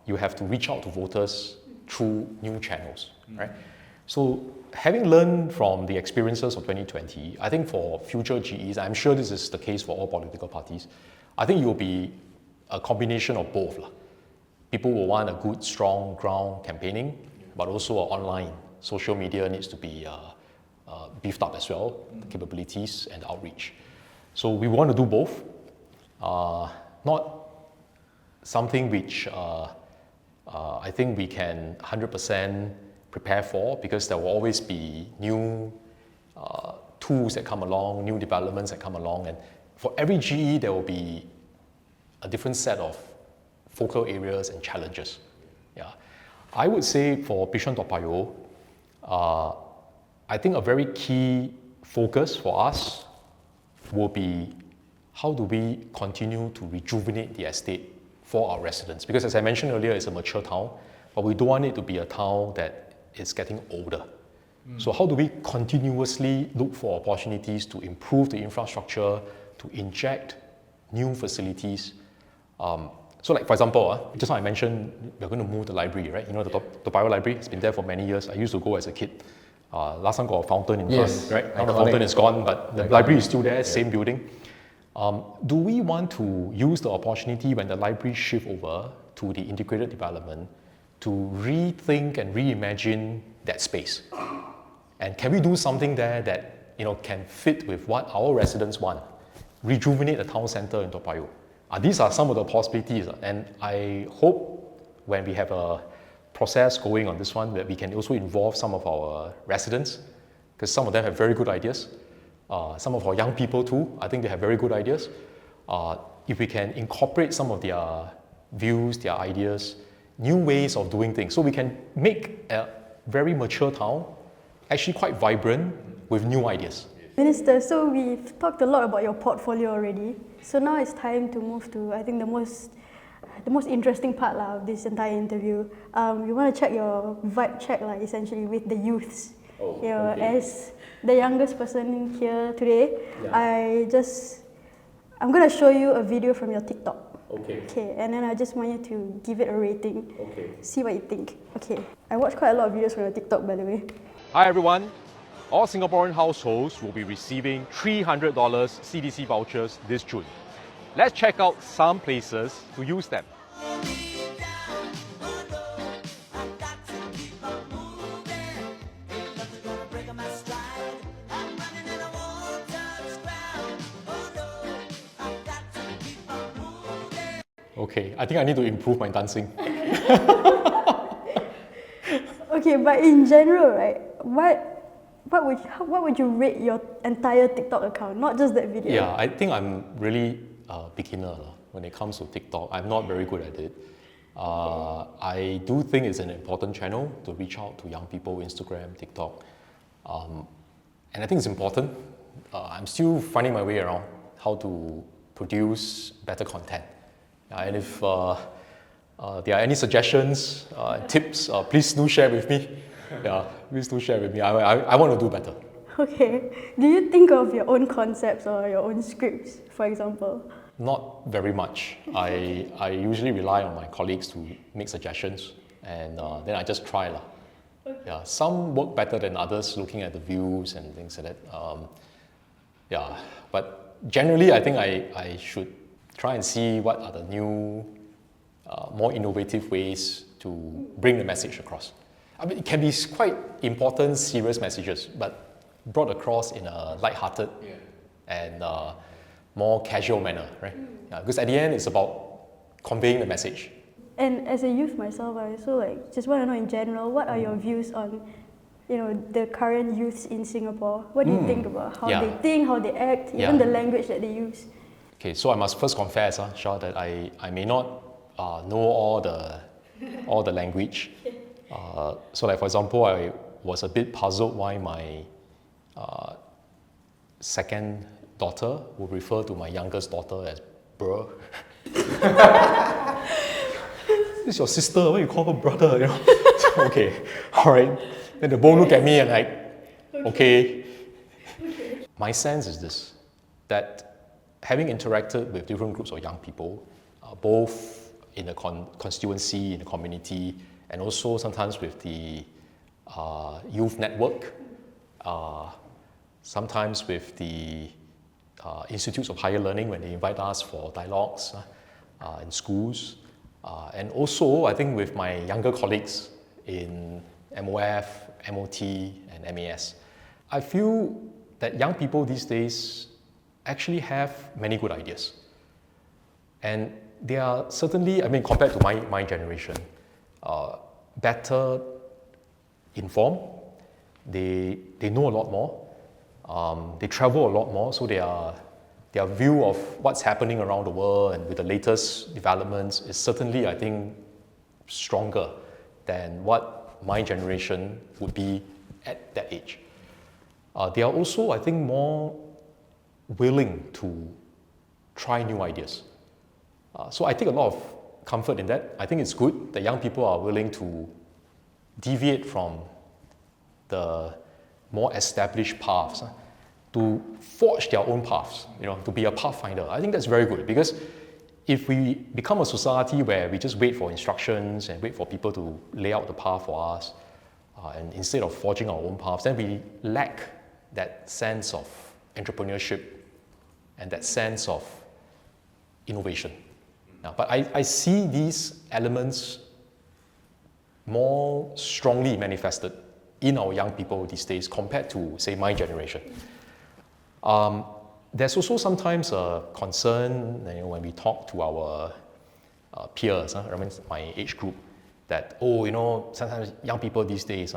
you have to reach out to voters through new channels, right? So having learned from the experiences of 2020, I think for future GEs, I'm sure this is the case for all political parties, I think it will be a combination of both. People will want a good, strong ground campaigning, but also online. Social media needs to be beefed up as well, the capabilities and outreach. So we want to do both. Not something which I think we can 100% prepare for, because there will always be new tools that come along, new developments that come along, and for every GE there will be a different set of focal areas and challenges. Yeah, I would say for Bishan Toa Payoh, I think a very key focus for us will be how do we continue to rejuvenate the estate for our residents, because as I mentioned earlier, it's a mature town, but we don't want it to be a town that is getting older. So how do we continuously look for opportunities to improve the infrastructure, to inject new facilities? So like for example, just now I mentioned we're going to move the library, right? You know, the Toa Payoh library, it's been there for many years. I used to go as a kid. Last time got a fountain in front, right? Now the fountain is gone, but the library is still there, same building. Do we want to use the opportunity when the library shift over to the integrated development to rethink and reimagine that space? And can we do something there that can fit with what our residents want? Rejuvenate the town centre in Toa Payoh. These are some of the possibilities, and I hope when we have a process going on this one that we can also involve some of our residents, because some of them have very good ideas. Some of our young people too, I think they have very good ideas. If we can incorporate some of their views, their ideas, new ways of doing things, so we can make a very mature town actually quite vibrant with new ideas. Minister, so we've talked a lot about your portfolio already. So now it's time to move to, I think, the most interesting part of this entire interview. We want to check your vibe check, essentially, with the youths. As the youngest person here today, I'm going to show you a video from your TikTok. Okay, and then I just want you to give it a rating. See what you think. Okay, I watch quite a lot of videos from your TikTok, by the way. Hi everyone. All Singaporean households will be receiving $300 CDC vouchers this June. Let's check out some places to use them. Okay, I think I need to improve my dancing. Okay, but in general, right, what would you rate your entire TikTok account, not just that video? Yeah, I think I'm really a beginner when it comes to TikTok. I'm not very good at it. I do think it's an important channel to reach out to young people, Instagram, TikTok. And I think it's important. I'm still finding my way around how to produce better content. And if there are any suggestions, tips, please do share with me. Yeah, please do share with me. I want to do better. Okay. Do you think of your own concepts or your own scripts, for example? Not very much. I usually rely on my colleagues to make suggestions, and then I just try lah. Yeah, some work better than others, looking at the views and things like that. Yeah, but generally, I think I should try and see what are the new, more innovative ways to bring the message across. I mean, it can be quite important, serious messages, but brought across in a light-hearted and more casual manner, right? Yeah, because at the end, it's about conveying the message. And as a youth myself, I also just want to know in general, what are your views on, the current youths in Singapore? What do you think about how they think, how they act, even the language that they use? Okay, so I must first confess, Shah, that I may not know all the language. So like for example, I was a bit puzzled why my second daughter would refer to my youngest daughter as bruh. This is your sister, why you call her brother? Okay, all right. Then they both look at me and like, okay. My sense is this, that having interacted with different groups of young people, both in the constituency, in the community, and also sometimes with the youth network, sometimes with the institutes of higher learning when they invite us for dialogues in schools, and also I think with my younger colleagues in MOF, MOT, and MAS. I feel that young people these days actually have many good ideas. And they are certainly, I mean, compared to my generation, better informed. They know a lot more. They travel a lot more, so their view of what's happening around the world and with the latest developments is certainly, I think, stronger than what my generation would be at that age. They are also, I think, more willing to try new ideas. So I take a lot of comfort in that. I think it's good that young people are willing to deviate from the more established paths, to forge their own paths, to be a pathfinder. I think that's very good, because if we become a society where we just wait for instructions and wait for people to lay out the path for us, and instead of forging our own paths, then we lack that sense of entrepreneurship and that sense of innovation. But I see these elements more strongly manifested in our young people these days compared to, say, my generation. There's also sometimes a concern when we talk to our peers, I mean my age group, that, sometimes young people these days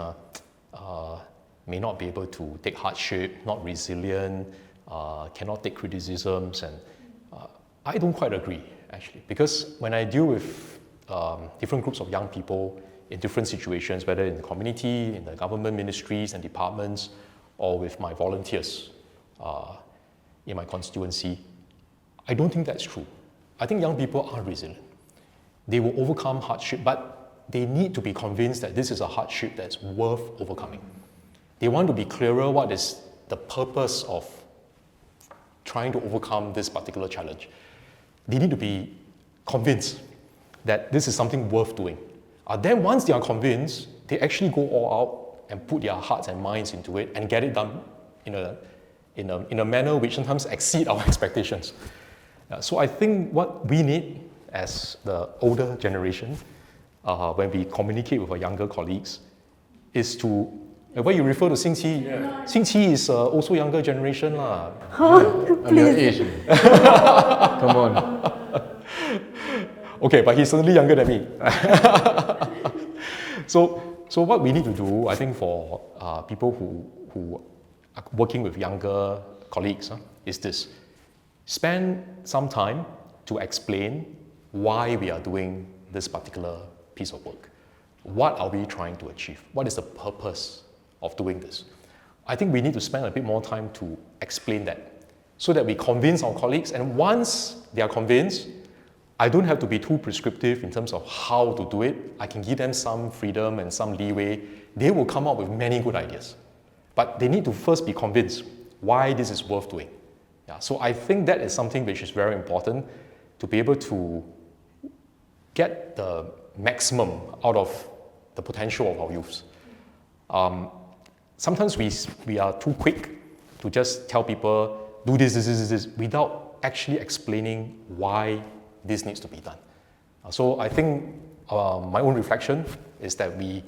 may not be able to take hardship, not resilient, cannot take criticisms, and I don't quite agree, actually, because when I deal with different groups of young people in different situations, whether in the community, in the government ministries and departments, or with my volunteers in my constituency, I don't think that's true. I think young people are resilient. They will overcome hardship, but they need to be convinced that this is a hardship that's worth overcoming. They want to be clearer what is the purpose of trying to overcome this particular challenge. They need to be convinced that this is something worth doing. Then once they are convinced, they actually go all out and put their hearts and minds into it and get it done in a manner which sometimes exceed our expectations. So I think what we need as the older generation, when we communicate with our younger colleagues, is to, when you refer to Xing Qi, Xing Qi is also younger generation lah. I'm your age. Come on. Okay, but he's certainly younger than me. So what we need to do, I think, for people who are working with younger colleagues is this. Spend some time to explain why we are doing this particular piece of work. What are we trying to achieve? What is the purpose of doing this? I think we need to spend a bit more time to explain that so that we convince our colleagues, and once they are convinced, I don't have to be too prescriptive in terms of how to do it. I can give them some freedom and some leeway. They will come up with many good ideas. But they need to first be convinced why this is worth doing. Yeah, so I think that is something which is very important to be able to get the maximum out of the potential of our youths. Sometimes we are too quick to just tell people, do this, without actually explaining why this needs to be done. So I think my own reflection is that we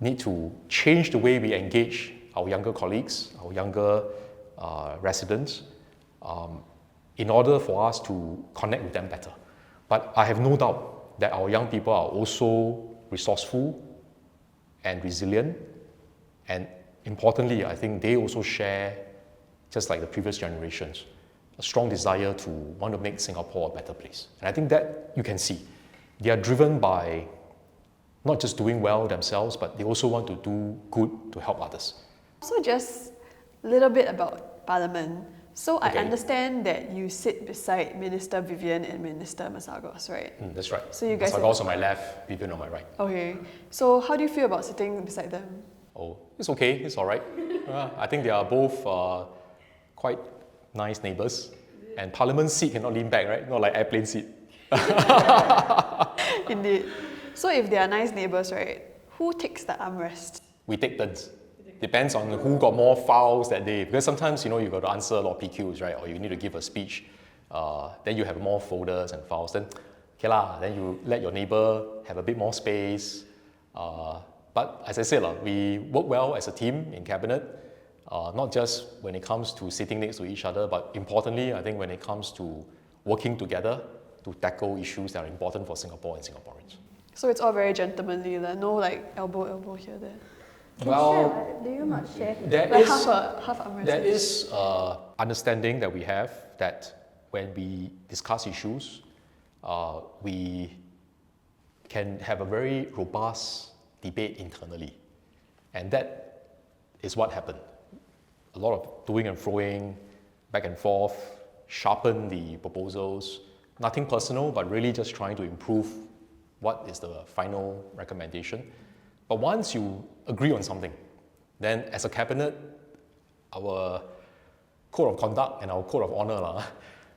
need to change the way we engage our younger colleagues, our younger residents, in order for us to connect with them better. But I have no doubt that our young people are also resourceful and resilient, and importantly, I think they also share, just like the previous generations, a strong desire to want to make Singapore a better place. And I think that you can see. They are driven by not just doing well themselves, but they also want to do good to help others. So just a little bit about Parliament. So Okay. I understand that you sit beside Minister Vivian and Minister Masagos, right? That's right. So you guys Masagos on my left, Vivian on my right. Okay. So how do you feel about sitting beside them? Oh, it's okay, it's all right. I think they are both quite nice neighbours. And Parliament seat cannot lean back, right? Not like airplane seat. Indeed. So if they are nice neighbours, right, who takes the armrest? We take turns. Depends on who got more files that day. Because sometimes, you got to answer a lot of PQs, right? Or you need to give a speech. Then you have more folders and files. Then, okay lah, then you let your neighbour have a bit more space. But as I said, we work well as a team in cabinet. Not just when it comes to sitting next to each other, but importantly, I think when it comes to working together to tackle issues that are important for Singapore and Singaporeans. So it's all very gentlemanly, no like elbow here, there. Can Well, share, right? Do you not share? There Like is, half armrest. there is understanding that we have that when we discuss issues, we can have a very robust debate internally. And that is what happened. A lot of toing and froing, back and forth, sharpen the proposals, nothing personal, but really just trying to improve what is the final recommendation. But once you agree on something, then as a cabinet, our code of conduct and our code of honor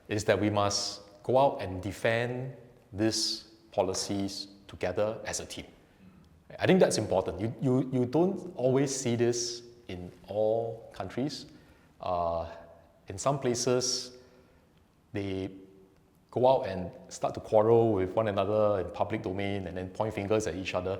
is that we must go out and defend these policies together as a team. I think that's important. You don't always see this in all countries. In some places, they go out and start to quarrel with one another in public domain and then point fingers at each other.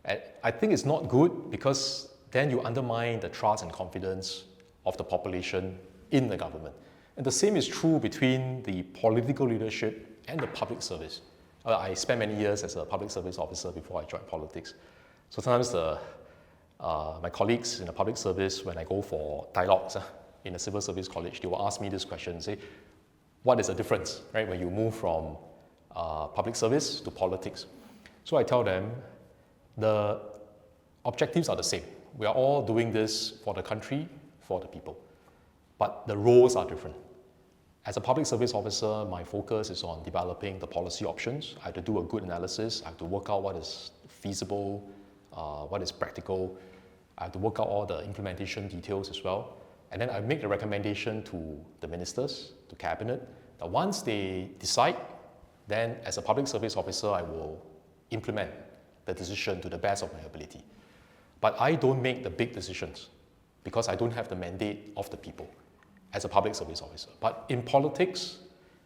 And I think it's not good because then you undermine the trust and confidence of the population in the government. And the same is true between the political leadership and the public service. I spent many years as a public service officer before I joined politics. So sometimes my colleagues in the public service, when I go for dialogues in a civil service college, they will ask me this question, say, what is the difference, right, when you move from public service to politics? So I tell them, the objectives are the same. We are all doing this for the country, for the people. But the roles are different. As a public service officer, my focus is on developing the policy options. I have to do a good analysis. I have to work out what is feasible, what is practical. I have to work out all the implementation details as well. And then I make the recommendation to the ministers, to cabinet, that once they decide, then as a public service officer, I will implement the decision to the best of my ability. But I don't make the big decisions because I don't have the mandate of the people as a public service officer. But in politics,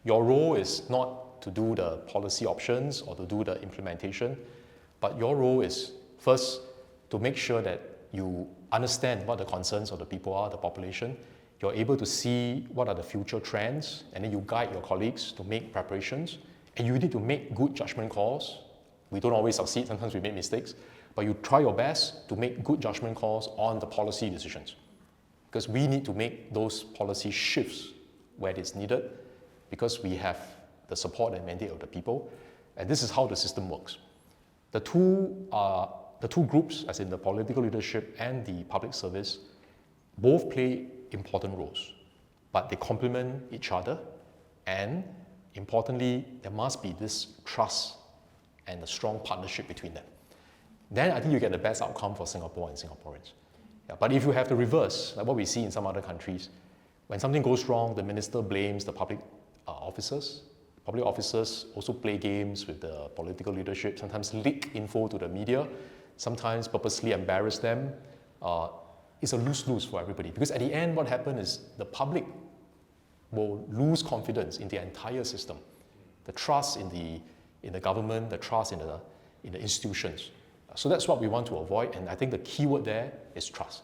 your role is not to do the policy options or to do the implementation, but your role is first to make sure that you understand what the concerns of the people are, the population. You're able to see what are the future trends, and then you guide your colleagues to make preparations. And you need to make good judgment calls. We don't always succeed, sometimes we make mistakes, but you try your best to make good judgment calls on the policy decisions. Because we need to make those policy shifts where it's needed, because we have the support and mandate of the people. And this is how the system works. The two groups, as in the political leadership and the public service, both play important roles, but they complement each other, and importantly, there must be this trust and a strong partnership between them. Then I think you get the best outcome for Singapore and Singaporeans. Yeah, but if you have the reverse, like what we see in some other countries, when something goes wrong, the minister blames the public officers. Public officers also play games with the political leadership, sometimes leak info to the media, sometimes purposely embarrass them. It's a lose-lose for everybody, because at the end what happens is the public will lose confidence in the entire system, the trust in the government, the trust in the institutions. So that's what we want to avoid, and I think the key word there is trust.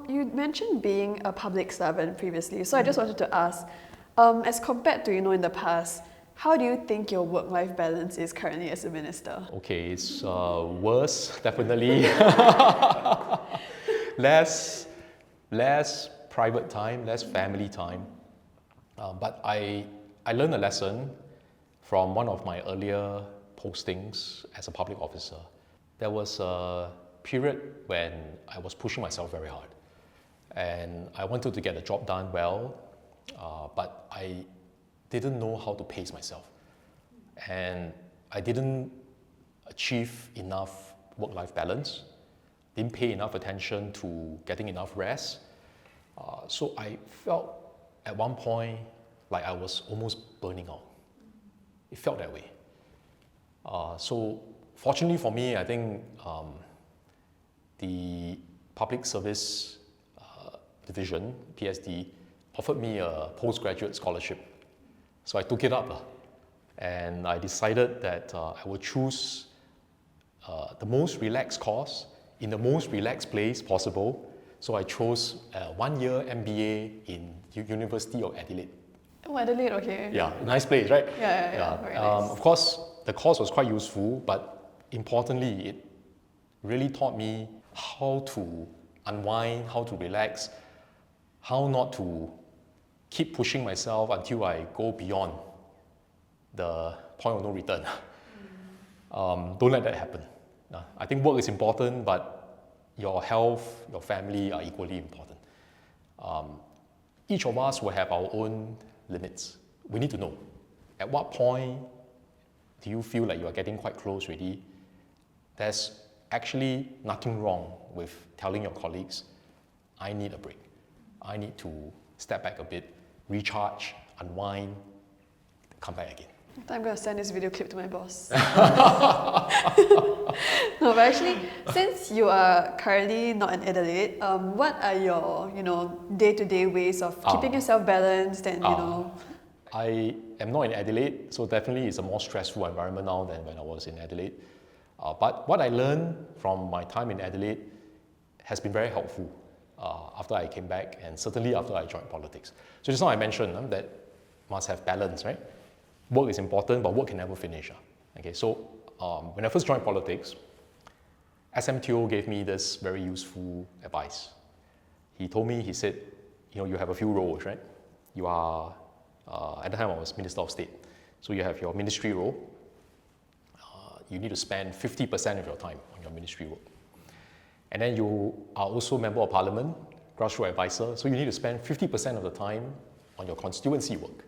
You mentioned being a public servant previously, so I just wanted to ask, as compared to in the past, how do you think your work-life balance is currently as a minister? Okay, it's worse, definitely. less private time, less family time. But I learned a lesson from one of my earlier postings as a public officer. There was a period when I was pushing myself very hard, and I wanted to get the job done well, but I didn't know how to pace myself, and I didn't achieve enough work-life balance, didn't pay enough attention to getting enough rest. So I felt at one point like I was almost burning out. It felt that way. So fortunately for me, I think the Public Service Division, PSD, offered me a postgraduate scholarship. So I took it up, and I decided that I would choose the most relaxed course in the most relaxed place possible. So I chose a one-year MBA in University of Adelaide. Oh, Adelaide, okay. Yeah, nice place, right? Yeah, very nice. Of course, the course was quite useful, but importantly, it really taught me how to unwind, how to relax, how not to keep pushing myself until I go beyond the point of no return. Don't let that happen. I think work is important, but your health, your family are equally important. Each of us will have our own limits. We need to know at what point do you feel like you are getting quite close already. There's actually nothing wrong with telling your colleagues, I need a break. I need to step back a bit, recharge, unwind, come back again. I'm going to send this video clip to my boss. No, but actually, since you are currently not in Adelaide, what are your, day-to-day ways of keeping yourself balanced and, I am not in Adelaide, so definitely it's a more stressful environment now than when I was in Adelaide. But what I learned from my time in Adelaide has been very helpful after I came back, and certainly after I joined politics. So just now I mentioned that must have balance, right? Work is important, but work can never finish. Okay, so when I first joined politics, SMTO gave me this very useful advice. He told me, he said, you have a few roles, right? You are, at the time I was Minister of State, so you have your ministry role. You need to spend 50% of your time on your ministry work. And then you are also Member of Parliament, grassroots advisor, so you need to spend 50% of the time on your constituency work.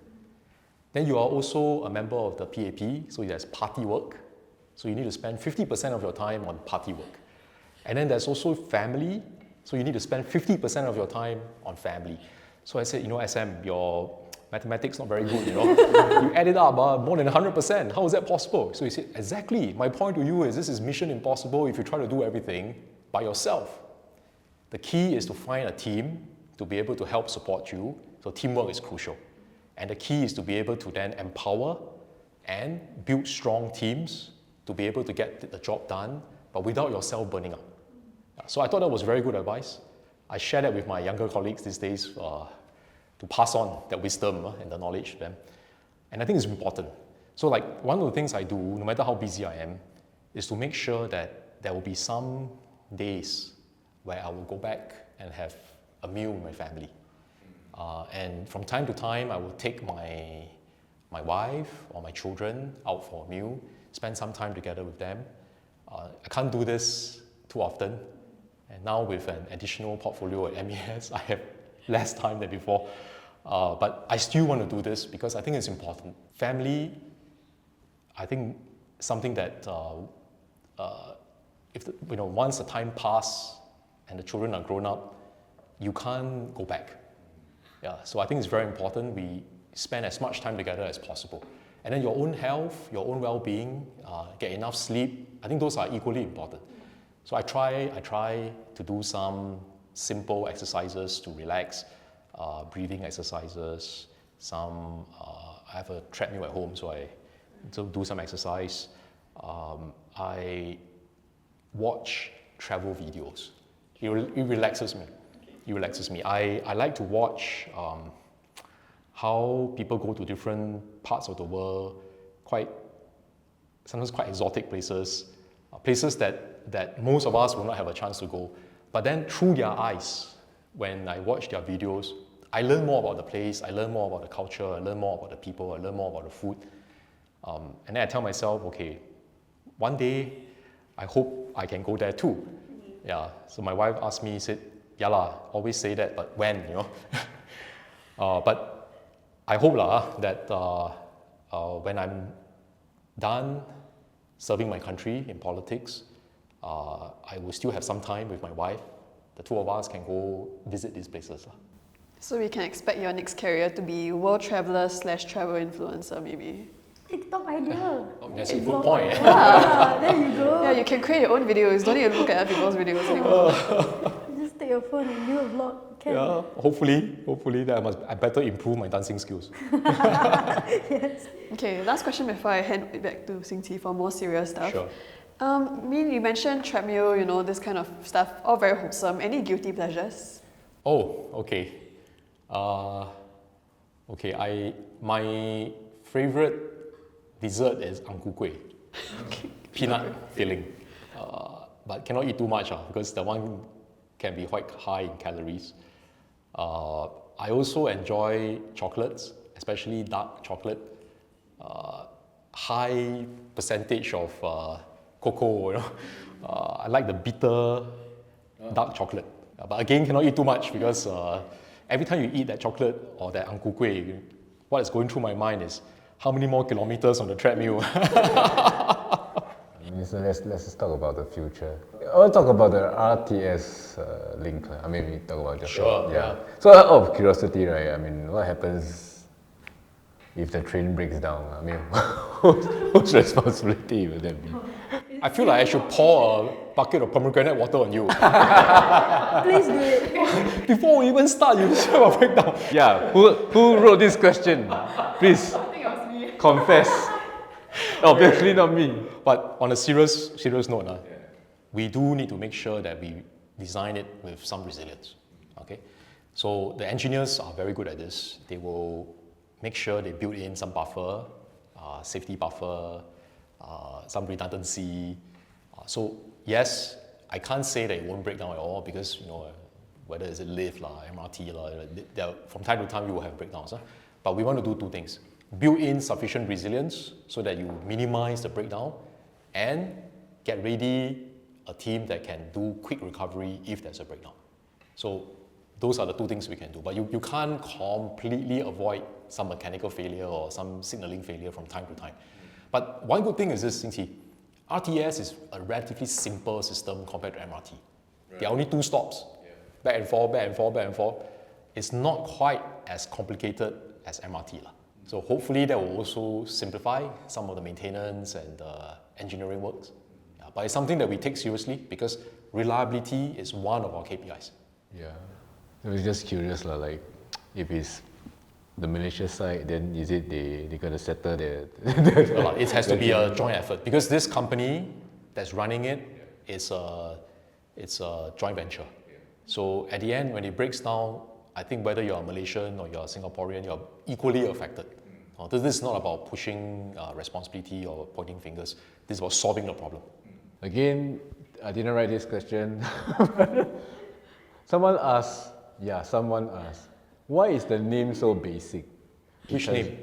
Then you are also a member of the PAP, so there's party work. So you need to spend 50% of your time on party work. And then there's also family, so you need to spend 50% of your time on family. So I said, SM, your mathematics not very good, You add it up, more than 100%. How is that possible? So he said, exactly. My point to you is this is mission impossible if you try to do everything by yourself. The key is to find a team to be able to help support you. So teamwork is crucial. And the key is to be able to then empower and build strong teams to be able to get the job done, but without yourself burning out. So I thought that was very good advice. I share that with my younger colleagues these days to pass on that wisdom and the knowledge to them. And I think it's important. So one of the things I do, no matter how busy I am, is to make sure that there will be some days where I will go back and have a meal with my family. And from time to time, I will take my wife or my children out for a meal, spend some time together with them. I can't do this too often. And now with an additional portfolio at MES, I have less time than before. But I still want to do this because I think it's important. Family, I think something that if once the time passes and the children are grown up, you can't go back. Yeah, so I think it's very important we spend as much time together as possible. And then your own health, your own well-being, get enough sleep. I think those are equally important. So I try to do some simple exercises to relax, breathing exercises. I have a treadmill at home, so I do some exercise. I watch travel videos. It relaxes me. It relaxes me. I like to watch how people go to different parts of the world, sometimes quite exotic places, places that most of us will not have a chance to go. But then through their eyes, when I watch their videos, I learn more about the place, I learn more about the culture, I learn more about the people, I learn more about the food. And then I tell myself, okay, one day, I hope I can go there too. Yeah, so my wife asked me, said, yeah lah, always say that, but when, but I hope that when I'm done serving my country in politics, I will still have some time with my wife. The two of us can go visit these places. So we can expect your next career to be world traveler / travel influencer, maybe. TikTok idea. That's a good point. Yeah, there you go. Yeah, you can create your own videos. Don't need to look at other people's videos anymore. Just take your phone and do a vlog. Can. Yeah, hopefully that I better improve my dancing skills. Yes. Okay, last question before I hand it back to Xing Qi for more serious stuff. Sure. You mentioned treadmill, this kind of stuff, all very wholesome. Any guilty pleasures? Oh, okay. My favorite dessert is ang ku kueh, peanut filling. But cannot eat too much because that one can be quite high in calories. I also enjoy chocolates, especially dark chocolate. High percentage of cocoa, I like the bitter dark chocolate. But again, cannot eat too much because every time you eat that chocolate or that ang ku kueh, what is going through my mind is how many more kilometers on the treadmill. So let's just talk about the future. I want to talk about the RTS link. I mean, we talk about just Sure, yeah. So out of curiosity, right? I mean, what happens if the train breaks down? I mean, whose responsibility will that be? I feel like I should pour a bucket of pomegranate water on you. Please do it. Before we even start, you just have a breakdown. Yeah, who wrote this question? Please confess. Obviously not me. But on a serious note, we do need to make sure that we design it with some resilience. Okay, so the engineers are very good at this. They will make sure they build in some buffer, safety buffer, some redundancy. So yes, I can't say that it won't break down at all because whether it's a lift, MRT, from time to time you will have breakdowns. But we want to do two things. Build in sufficient resilience so that you minimize the breakdown and get ready a team that can do quick recovery if there's a breakdown. So those are the two things we can do. But you can't completely avoid some mechanical failure or some signaling failure from time to time. But one good thing is this, Xing Qi, RTS is a relatively simple system compared to MRT. Right. There are only 2 stops, back and forth, back and forth, back and forth. It's not quite as complicated as MRT. So hopefully that will also simplify some of the maintenance and engineering works. Yeah, but it's something that we take seriously because reliability is one of our KPIs. Yeah, I was just curious, like if it's the Malaysia side, then is it they're going to settle the... Well, it has to be a joint effort because this company that's running it is it's a joint venture. So at the end, when it breaks down, I think whether you're a Malaysian or you're a Singaporean, you're equally affected. This is not about pushing responsibility or pointing fingers. This is about solving the problem. Again, I didn't write this question. Someone asked, why is the name so basic? Which name?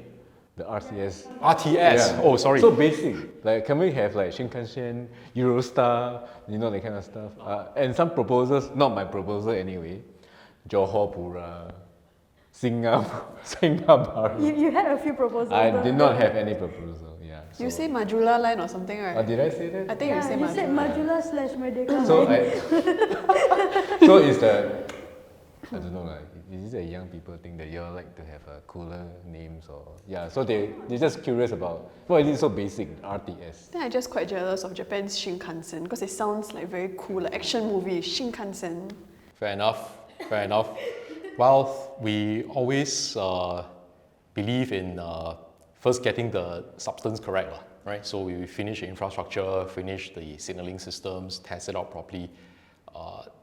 The RTS. RTS? Yeah. Oh, sorry. So basic. Like, can we have like Shinkansen, Eurostar, that kind of stuff? And some proposals, not my proposal anyway. Johor Pura, Singapore. You had a few proposals. I did not have any proposal, yeah. You say Majula line or something, right? Did I say that? I think you say you said Majula. Majula/Merdeka. So so is the, I don't know, like, is it a young people thing that you all like to have cooler names or so they're just curious about why is it so basic, RTS? I think I'm just quite jealous of Japan's Shinkansen because it sounds like very cool, like action movie, Shinkansen. Fair enough, fair enough. Well, we always believe in first getting the substance correct, right? So we finish the infrastructure, finish the signaling systems, test it out properly.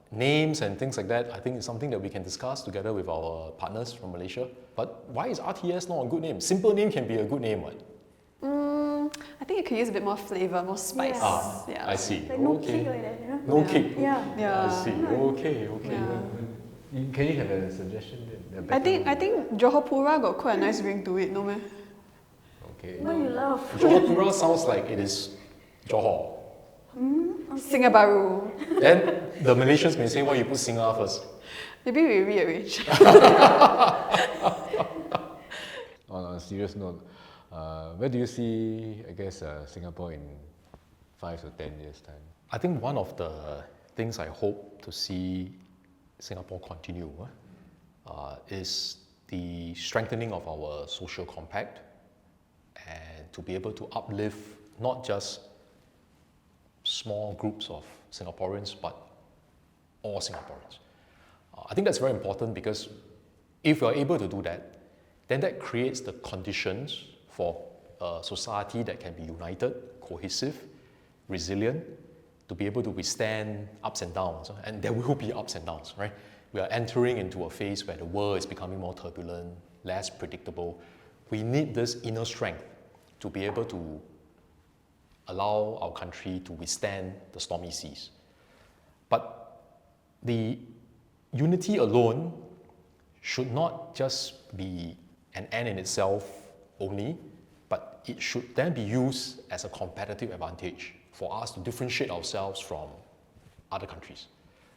Names and things like that, I think is something that we can discuss together with our partners from Malaysia. But why is RTS not a good name? Simple name can be a good name, right? I think you could use a bit more flavor, more spice. Yeah. I see. Like no Okay. kick like that, you know? No kick. Yeah. I see. Okay. Yeah. Can you have a suggestion? I think Johor Pura got quite a nice ring to it, no man? Okay. Why you laugh? Johor Pura sounds like it is Johor. Singa Baru. Then the Malaysians may say, why you put Singa first? Maybe we rearrange. On a serious note, where do you see, I guess, Singapore in 5 to 10 years' time? I think one of the things I hope to see Singapore continue is the strengthening of our social compact and to be able to uplift not just small groups of Singaporeans but all Singaporeans. I think that's very important because if we are able to do that, then that creates the conditions for a society that can be united, cohesive, resilient, to be able to withstand ups and downs. And there will be ups and downs, right? We are entering into a phase where the world is becoming more turbulent, less predictable. We need this inner strength to be able to allow our country to withstand the stormy seas. But the unity alone should not just be an end in itself only, but it should then be used as a competitive advantage for us to differentiate ourselves from other countries.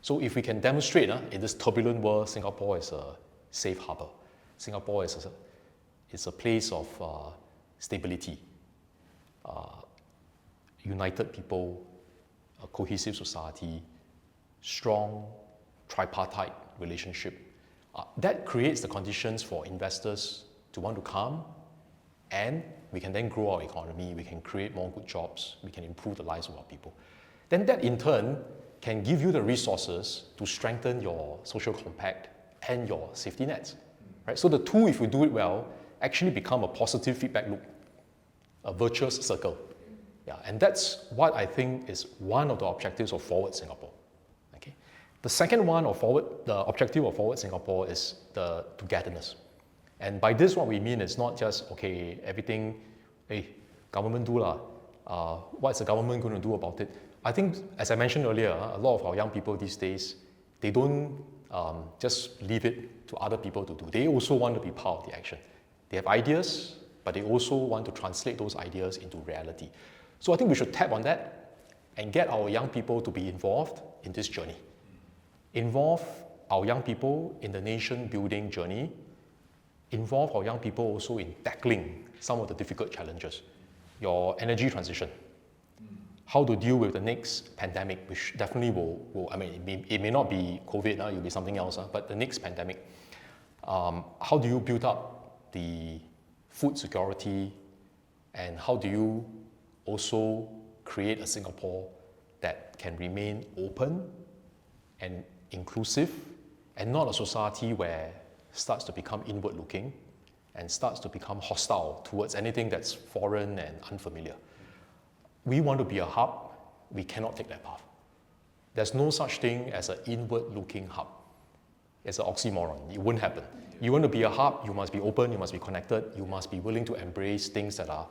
So if we can demonstrate in this turbulent world, Singapore is a safe harbor. Singapore is a place of stability, united people, a cohesive society, strong tripartite relationship. That creates the conditions for investors to want to come, and we can then grow our economy, we can create more good jobs, we can improve the lives of our people. Then that in turn can give you the resources to strengthen your social compact and your safety nets. Right? So the two, if we do it well, actually become a positive feedback loop, a virtuous circle. Yeah, and that's what I think is one of the objectives of Forward Singapore. Okay? The second one of the objective of Forward Singapore is the togetherness. And by this, what we mean is not just, okay, everything, hey, government do lah. What's the government going to do about it? I think, as I mentioned earlier, a lot of our young people these days, they don't just leave it to other people to do. They also want to be part of the action. They have ideas, but they also want to translate those ideas into reality. So I think we should tap on that and get our young people to be involved in this journey. Involve our young people in the nation-building journey. Involve our young people also in tackling some of the difficult challenges. Your energy transition. How to deal with the next pandemic, which definitely will I mean, it may not be COVID, it will be something else, but the next pandemic. How do you build up the food security, and how do you also create a Singapore that can remain open and inclusive, and not a society where it starts to become inward looking and starts to become hostile towards anything that's foreign and unfamiliar. We want to be a hub, we cannot take that path. There's no such thing as an inward-looking hub. It's an oxymoron, it won't happen. You want to be a hub, you must be open, you must be connected, you must be willing to embrace things that are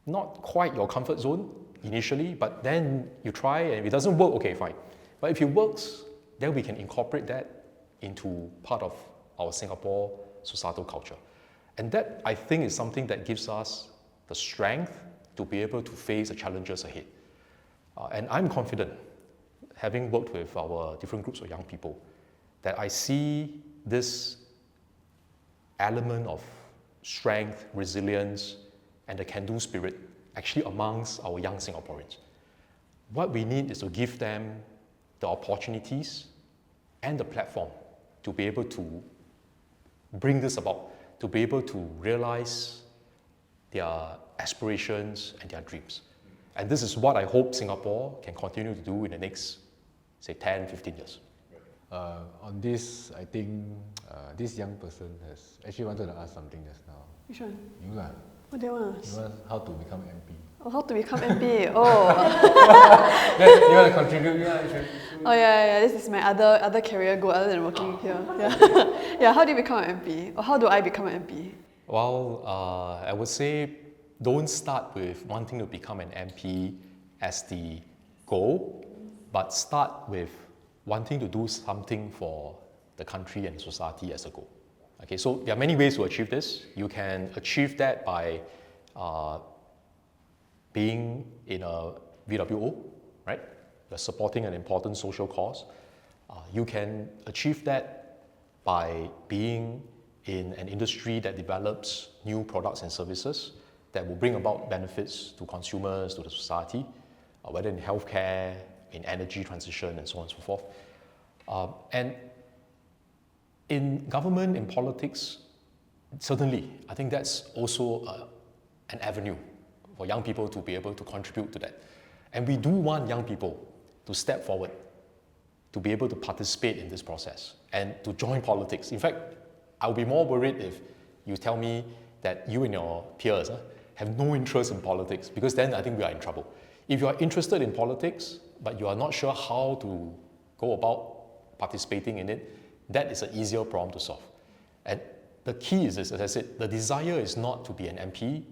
not quite your comfort zone initially, but then you try and if it doesn't work, okay, fine. But if it works, then we can incorporate that into part of our Singapore societal culture. And that, I think, is something that gives us the strength to be able to face the challenges ahead. And I'm confident, having worked with our different groups of young people, that I see this element of strength, resilience, and the can-do spirit actually amongst our young Singaporeans. What we need is to give them the opportunities and the platform to be able to bring this about, to be able to realize their aspirations and their dreams. And this is what I hope Singapore can continue to do in the next, say, 10, 15 years. On this, I think this young person has actually wanted to ask something just now. Which one? You lah. What do you want to ask? You want how to become MP? Oh, how to become MP? Oh. You want to contribute? Oh yeah. This is my other career goal other than working here. Yeah. Yeah. How do you become an MP? Or how do I become an MP? Well, I would say don't start with wanting to become an MP as the goal, but start with wanting to do something for the country and society as a goal. Okay, so there are many ways to achieve this. You can achieve that by being in a VWO, right? You're supporting an important social cause. You can achieve that by being in an industry that develops new products and services that will bring about benefits to consumers, to the society, whether in healthcare, in energy transition, and so on and so forth. And in government, in politics, certainly, I think that's also an avenue for young people to be able to contribute to that. And we do want young people to step forward, to be able to participate in this process and to join politics. In fact, I'll be more worried if you tell me that you and your peers have no interest in politics, because then I think we are in trouble. If you are interested in politics, but you are not sure how to go about participating in it, that is an easier problem to solve. And the key is this, as I said, the desire is not to be an MP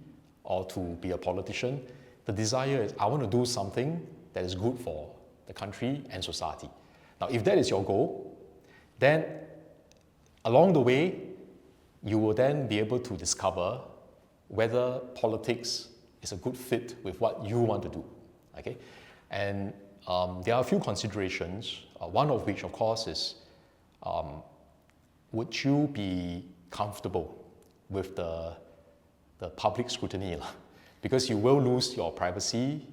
or to be a politician. The desire is, I want to do something that is good for the country and society. Now, if that is your goal, then along the way, you will then be able to discover whether politics is a good fit with what you want to do. Okay? And there are a few considerations, one of which, of course, is would you be comfortable with the public scrutiny? Because you will lose your privacy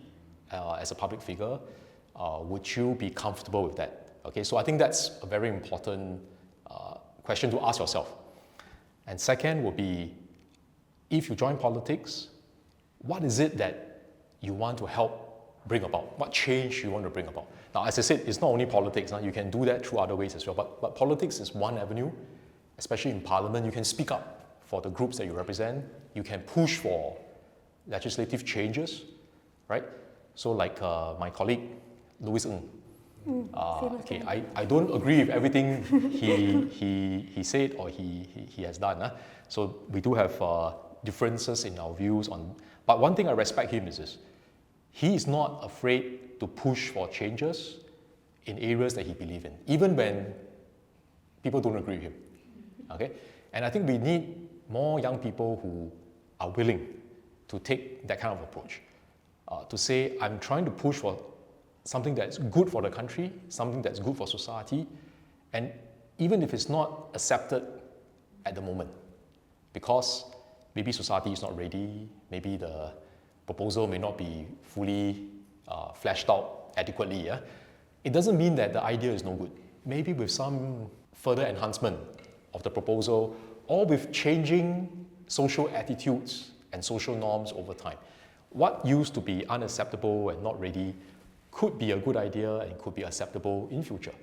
as a public figure. Would you be comfortable with that? Okay, so I think that's a very important question to ask yourself. And second would be, if you join politics, what is it that you want to help bring about? What change you want to bring about? Now, as I said, it's not only politics. You can do that through other ways as well. But politics is one avenue, especially in Parliament. You can speak up for the groups that you represent. You can push for legislative changes, right? So like my colleague, Louis Ng. Okay, I don't agree with everything he said or he has done. So we do have differences in our views on. But one thing I respect him is this: he is not afraid to push for changes in areas that he believes in, even when people don't agree with him. Okay, and I think we need more young people who are willing to take that kind of approach, to say, I'm trying to push for something that's good for the country, something that's good for society, and even if it's not accepted at the moment, because maybe society is not ready, maybe the proposal may not be fully fleshed out adequately, it doesn't mean that the idea is no good. Maybe with some further enhancement of the proposal, or with changing social attitudes and social norms over time, what used to be unacceptable and not ready could be a good idea and could be acceptable in future.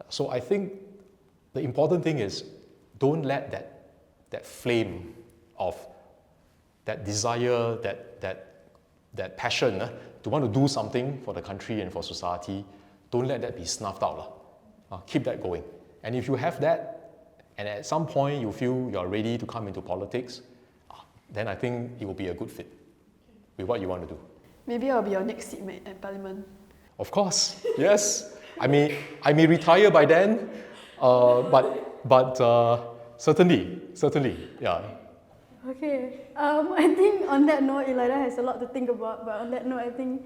So I think the important thing is, don't let that flame of that desire, that passion to want to do something for the country and for society, don't let that be snuffed out. Keep that going. And if you have that, and at some point you feel you're ready to come into politics, then I think it will be a good fit with what you want to do. Maybe I'll be your next seatmate at Parliament. Of course, yes. I may retire by then, but certainly, yeah. Okay, I think on that note, Elida has a lot to think about, but on that note, I think,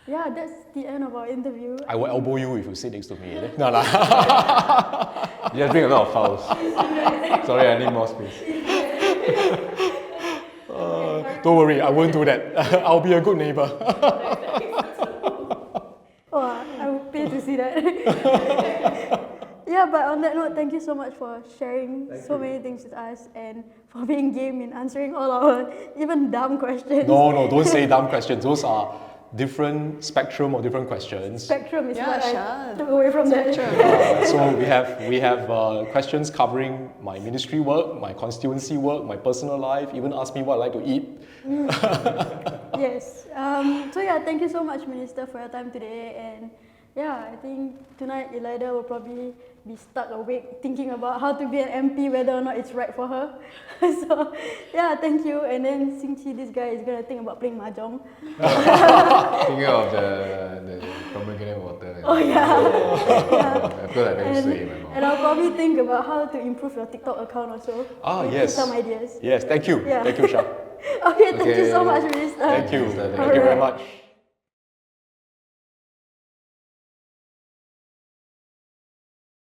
yeah, that's the end of our interview. I will elbow you if you sit next to me. No, no. You just bring a lot of fouls. Sorry, I need more space. Don't worry, I won't do that. I'll be a good neighbor. Oh, I would pay to see that. Yeah, but on that note, thank you so much for sharing so many things with us and for being game in answering all our even dumb questions. No, don't say dumb questions. Those are different spectrum or different questions. Spectrum is Yeah, what I Shan. took away from that. So we have questions covering my ministry work, my constituency work, my personal life. Even ask me what I like to eat. Yes. So yeah, thank you so much, Minister, for your time today. And yeah, I think tonight Elida will probably be stuck awake thinking about how to be an MP, whether or not it's right for her. So yeah, thank you. And then Chee, this guy is gonna think about playing mahjong. Thinking of the pomegranate water. Oh yeah. Of course, I very sweet in my mouth. And I'll probably think about how to improve your TikTok account also. Give me Yes. some ideas. Yes, thank you. Yeah. Thank you, Shah. Okay, thank you so Okay. much, Minister. Thank you. Thank you Thank you very Alright. much.